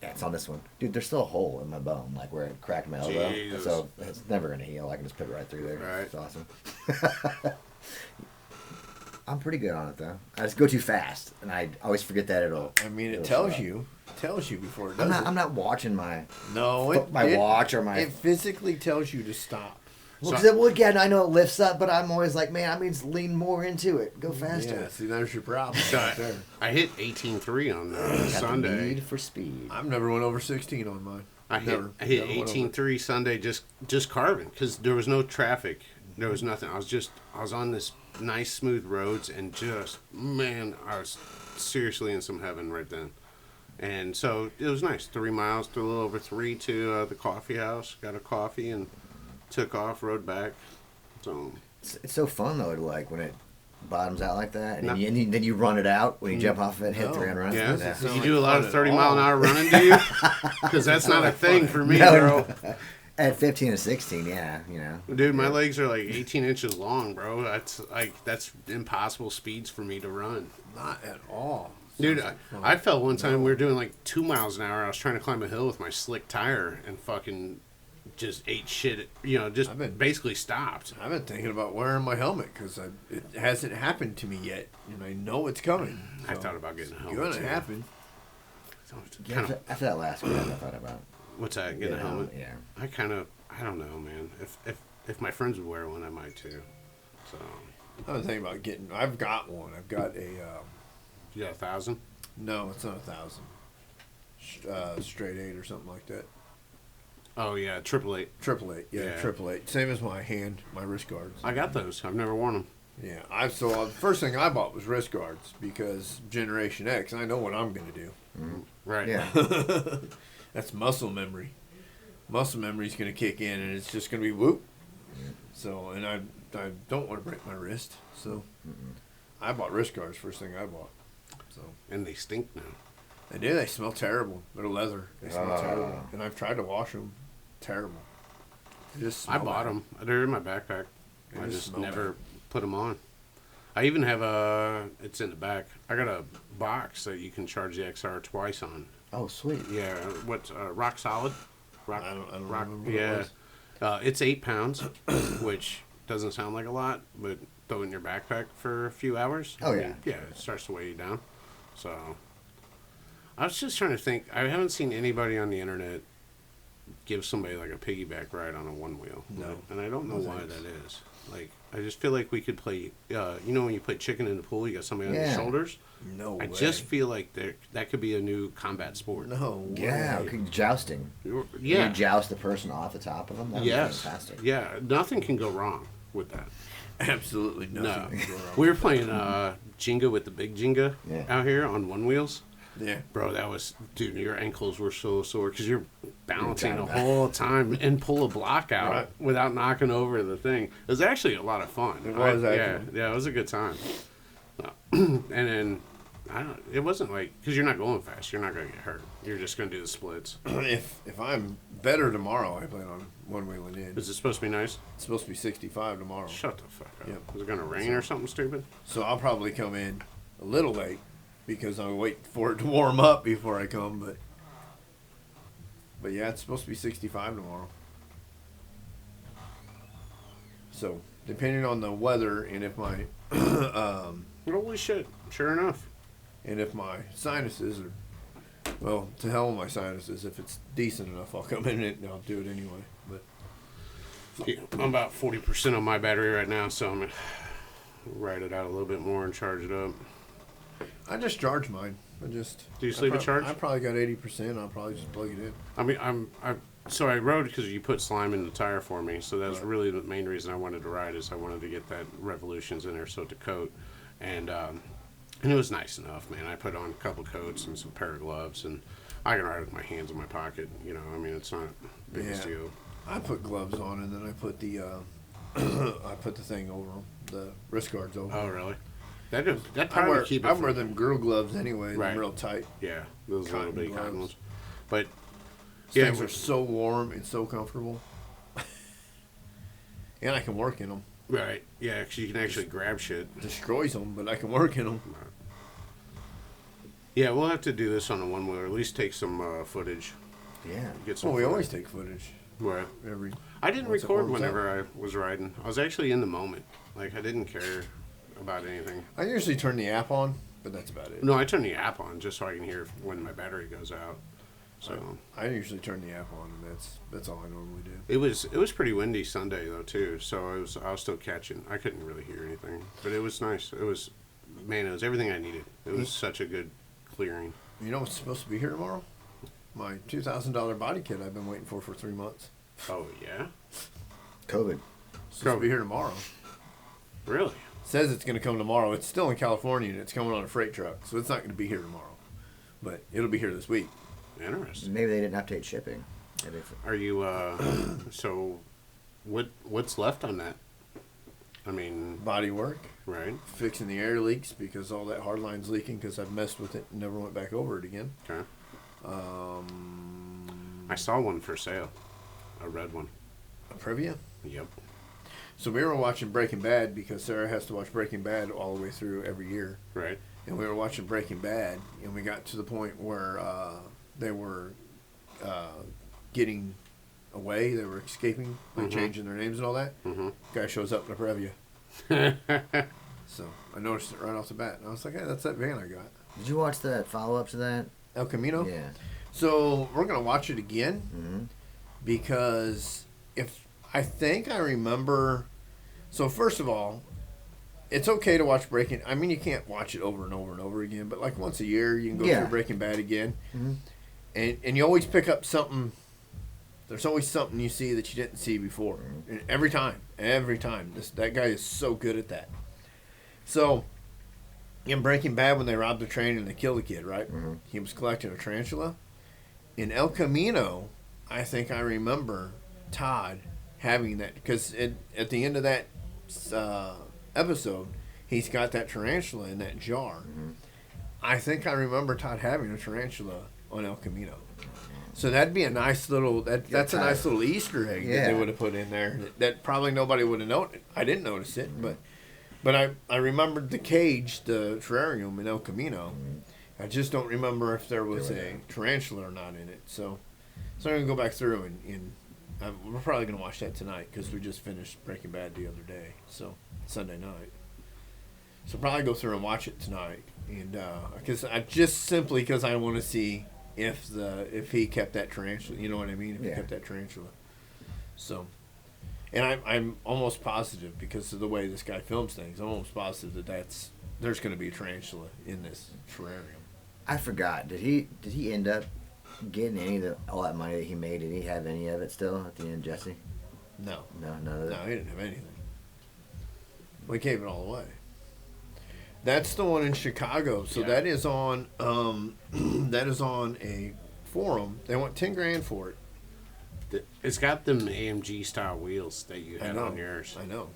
yeah, it's on this one, dude. There's still a hole in my bone, like where it cracked my elbow, Jesus. so it's never gonna heal. I can just put it right through there. Right. It's awesome. I'm pretty good on it though. I just go too fast, and I always forget that it'll. I mean, it it'll tells slow. you. Tells you before it does it. I'm not watching my No, my watch or my. It physically tells you to stop. Well, because again, I know it lifts up, but I'm always like, man, I mean, lean more into it. Go faster. Yeah, see, there's your problem. So right there. I hit 18.3 on Got the Sunday. need for speed. I've never went over 16 on mine. I hit Never 18.3 Sunday just carving because there was no traffic. There was nothing. I was on this nice smooth roads and just man, I was seriously in some heaven right then. And so it was nice. 3 miles to a little over 3 to the coffee house. Got a coffee and took off. Rode back. So It's so fun though, to like when it bottoms out like that, and No. then you run it out when you jump off of it, hit No. the ground, run. yeah, It's you not do a like lot fun of at 30-mile-an-hour all. running, do you? Because that's not a thing for me, bro. At 15 and 16, yeah, you know. Dude, my legs are like 18 inches long, bro. That's impossible speeds for me to run. Not at all. Dude, Sounds like fun. I felt one time we were doing like 2 miles an hour. I was trying to climb a hill with my slick tire and fucking just ate shit. You know, just I've been- basically stopped. I've been thinking about wearing my helmet because it hasn't happened to me yet, and I know it's coming. I So thought about getting a it's helmet. gonna too. happen. So it's Yeah, kinda- after that last one, I thought about what's that? Getting a helmet? Yeah. I don't know, man. If my friends would wear one, I might too. So I was thinking about getting. I've got one. I've got a. you got 1,000? No, it's not 1,000. Straight 8 or something like that. Oh yeah, 888. Triple 8. Yeah, Yeah. triple 8. Same as my wrist guards. I got those. I've never worn them. Yeah, the first thing I bought was wrist guards because Generation X. I know what I'm gonna do. Right. Yeah. That's muscle memory. Muscle memory's gonna kick in, and it's just gonna be whoop. So, and I don't want to break my wrist, so I bought wrist guards first thing I bought. So And they stink now. they do. They smell terrible. They're leather. They smell Ah. terrible. And I've tried to wash them. Terrible. They just I smell bought bad. them. They're in my backpack. They I just just smell never bad. put them on. I even have it's in the back. I got a box that you can charge the XR twice on. Oh, sweet. Yeah, what's Rock Solid? Rock, I don't rock, remember what it yeah. was. It's 8 pounds, which doesn't sound like a lot, but throw it in your backpack for a few hours. Oh, I yeah. mean, yeah, it starts to weigh you down. So, I was just trying to think. I haven't seen anybody on the internet give somebody like a piggyback ride on a one wheel. No. And I don't know No why thanks. that is. Like, I just feel like we could play. You know, when you play chicken in the pool, you got somebody on your Yeah. shoulders. No I way. just feel like that could be a new combat sport. No way. Yeah, okay, jousting. Yeah. You joust the person off the top of them. That'd Yes. be fantastic. Yeah. Nothing can go wrong with that. Absolutely No. nothing. can go wrong. We were playing Jenga with the big Jenga Yeah. out here on one wheels. Yeah. Bro, that was, dude, your ankles were so sore because you're balancing the You're whole time and pull a block out Right. without knocking over the thing. It was actually a lot of fun. It was Yeah, actually. yeah, it was a good time. And then, it wasn't like, because you're not going fast, you're not going to get hurt. You're just going to do the splits. If I'm better tomorrow, I plan on one wheeling in. Is it supposed to be nice? It's supposed to be 65 tomorrow. Shut the fuck up. Yep. Is it going to rain or something stupid? So I'll probably come in a little late because I'm waiting for it to warm up before I come. But yeah, it's supposed to be 65 tomorrow. So depending on the weather and if my Holy shit. Sure enough. and if my sinuses are well, to hell with my sinuses. If it's decent enough, I'll come in and I'll do it anyway. But Yeah, I'm about 40% on my battery right now, so I'm going to ride it out a little bit more and charge it up. I just charge mine. Do you sleep at charge? I probably got 80%. I'll probably just plug it in. I mean, so I rode because you put slime in the tire for me, so that's Right. really the main reason I wanted to ride is I wanted to get that Revolutions in there so to coat, and it was nice enough, man. I put on a couple coats and some pair of gloves, and I can ride with my hands in my pocket. You know, I mean, it's not the biggest Yeah. deal. I put gloves on and then I put the I put the thing over them, the wrist guards over. Oh, really? That I probably wear, keep it. I from- wear them girl gloves anyway. Right. They're real tight. Yeah, those little Cotton bitty cotton gloves. ones. But These yeah, things are so warm and so comfortable. And I can work in them. right. Yeah, 'cause you can actually grab shit. Destroys them, but I can work in them. Yeah, we'll have to do this on a one wheeler. At least take some footage. Yeah. Get some. Well, we footage. always take footage Right. every. I didn't once it record warms whenever I was riding. I was actually in the moment. Like I didn't care. about anything. I usually turn the app on, but that's about it. No, I turn the app on just so I can hear when my battery goes out. So I usually turn the app on, and that's all I normally do. it was pretty windy Sunday though too. So I was still catching. I couldn't really hear anything, but it was nice. It was everything I needed. It was such a good clearing. You know what's supposed to be here tomorrow? My $2,000 body kit I've been waiting for 3 months. Oh yeah, COVID. It's supposed to be here tomorrow. really? It says it's going to come tomorrow. It's still in California, and it's coming on a freight truck, so it's not going to be here tomorrow. But it'll be here this week. Interesting. Maybe they didn't update shipping. Maybe Are you so? What's left on that? I mean, Body work, right? fixing the air leaks because all that hard line's leaking because I've messed with it and never went back over it again. Okay. I saw one for sale, a red one. A Previa. Yep. So we were watching Breaking Bad because Sarah has to watch Breaking Bad all the way through every year. Right. And we were watching Breaking Bad, and we got to the point where they were getting away. They were escaping, like changing their names and all that. Mm-hmm. Guy shows up in a Previa. So I noticed it right off the bat. And I was like, hey, that's that van I got. Did you watch the follow-up to that? El Camino? Yeah. So we're going to watch it again Mm-hmm. because I think I remember. So first of all, it's okay to watch Breaking. I mean, you can't watch it over and over and over again, but like once a year, you can go through Breaking Bad again, and you always pick up something. There's always something you see that you didn't see before, and every time, that guy is so good at that. So, in Breaking Bad, when they robbed the train and they killed the kid, right? Mhm. He was collecting a tarantula. In El Camino, I think I remember Todd having that because at the end of that episode, he's got that tarantula in that jar. I think I remember Todd having a tarantula on El Camino. So that'd be a nice little that's a nice little Easter egg that they would have put in there that probably nobody would have noticed. I didn't notice it, but I remembered the cage, the terrarium in El Camino. I just don't remember if there was a tarantula or not in it. So I'm gonna go back through and we're probably gonna watch that tonight because we just finished Breaking Bad the other day, so Sunday night. So probably go through and watch it tonight, and because I want to see if he kept that tarantula. You know what I mean? If he kept that tarantula. So, and I'm almost positive because of the way this guy films things. I'm almost positive that there's going to be a tarantula in this terrarium. I forgot. Did he end up getting any of all that money that he made? Did he have any of it still at the end, Jesse? No. No, none of it. No, he didn't have anything. We gave it all away. That's the one in Chicago. So that is on a forum. They want $10,000 for it. It's got them AMG style wheels that you had on yours. I know.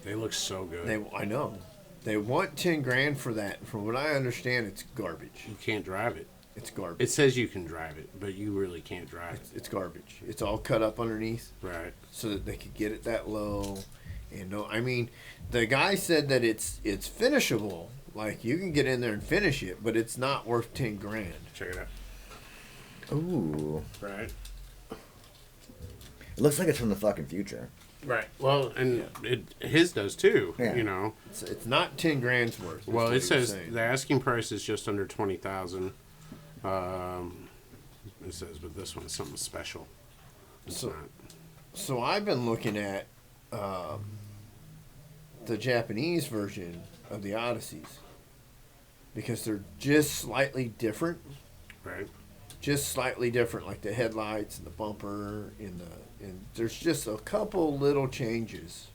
They look so good. I know. They want $10,000 for that. From what I understand, it's garbage. You can't drive it. It's garbage. It says you can drive it, but you really can't drive it. It's garbage. It's all cut up underneath. Right. So that they could get it that low. And no, I mean, the guy said that it's finishable. Like you can get in there and finish it, but it's not worth $10,000. Check it out. Ooh. Right. It looks like it's from the fucking future. Right. Well, and his does too. Yeah. You know. It's not $10,000 worth. Well, it says the asking price is just under $20,000. It says, but this one is something special. It's not. So I've been looking at the Japanese version of the Odysseys because they're just slightly different. Right. Just slightly different, like the headlights and the bumper and there's just a couple little changes.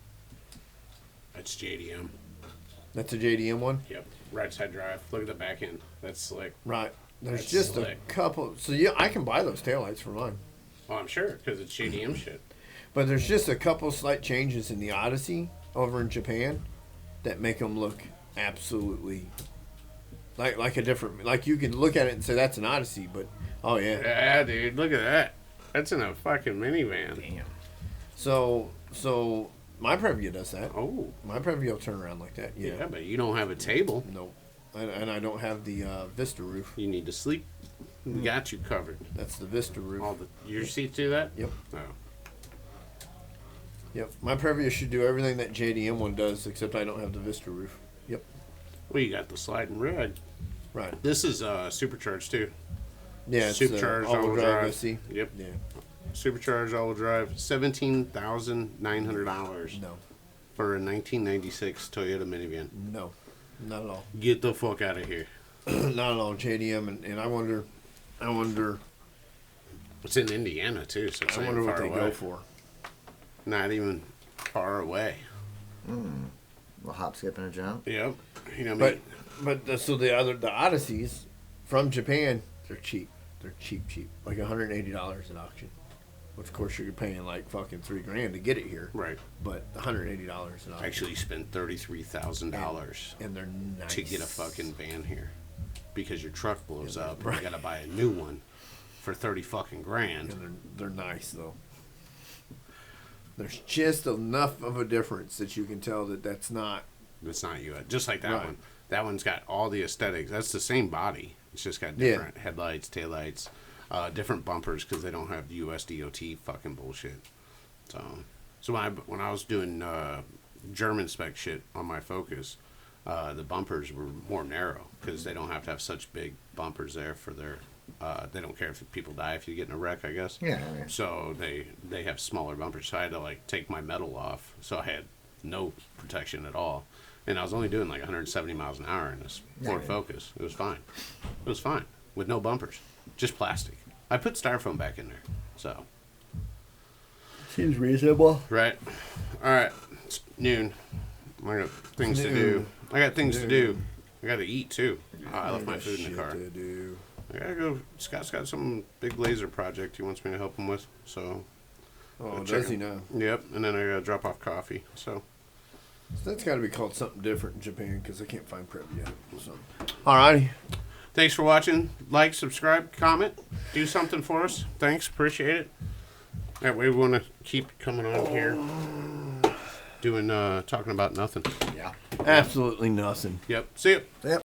That's JDM. That's a JDM one? Yep. Right side drive. Look at the back end. That's slick. Right. There's That's just slick. a couple. So yeah, I can buy those taillights for mine. Well, I'm sure because it's JDM shit. But there's just a couple slight changes in the Odyssey over in Japan that make them look absolutely like a different. Like you can look at it and say that's an Odyssey, but oh yeah. Yeah, dude. Look at that. That's in a fucking minivan. Damn. So my Previa does that. Oh. My Previa will turn around like that. Yeah. Yeah, but you don't have a table. No. And I don't have the Vista roof. You need to sleep. We got you covered. That's the Vista roof. Your seats do that? Yep. Oh. Yep. My Previa should do everything that JDM one does, except I don't have the Vista roof. Yep. Well, you got the sliding red. Right. This is supercharged too. Yeah, it's Supercharged all-wheel all-wheel drive. drive. SC. Yep. Yeah. Supercharged all-wheel drive. $17,900 No. for a 1996 Toyota minivan. No. Not at all. Get the fuck out of here. Not at all. JDM, and I wonder It's in Indiana too, so it's I not wonder even what far they away. go for. Not even far away. Well, hop, skip, and a jump. Yep. You know But me. so the Odysseys from Japan, they're cheap. They're cheap. Like $180 at auction. Which of course you're paying like fucking $3,000 to get it here. Right. But $180 at auction. Actually, you spent $33,000 And they're nice. to get a fucking van here because your truck blows Yeah, up. right. You gotta buy a new one for 30 fucking grand. And they're nice though. There's just enough of a difference that you can tell that that's not. That's not you. Just like that Right. one. That one's got all the aesthetics. That's the same body. It's just got Yeah. different headlights, taillights, different bumpers because they don't have the US DOT fucking bullshit. So when I was doing German spec shit on my Focus, the bumpers were more narrow because they don't have to have such big bumpers there for their. They don't care if people die if you get in a wreck, I guess. Yeah. So they have smaller bumpers. So I had to like take my metal off. So I had no protection at all. And I was only doing like 170 miles an hour in this Ford Yeah. Focus. It was fine. It was fine with no bumpers, just plastic. I put styrofoam back in there. So Seems reasonable. right, all right. It's noon. I got things to do. I got things to do. I got to eat too. I left my food in the car. To do. I gotta go. Scott's got some big laser project he wants me to help him with. So Oh, I'll does check he him. now? Yep, and then I gotta drop off coffee. So So that's got to be called something different in Japan because I can't find Prep yet. So. Alrighty. thanks for watching. Like, subscribe, comment, do something for us. Thanks, appreciate it. That way we want to keep coming on here, doing talking about nothing. Yeah. Absolutely nothing. Yep. See you. Yep.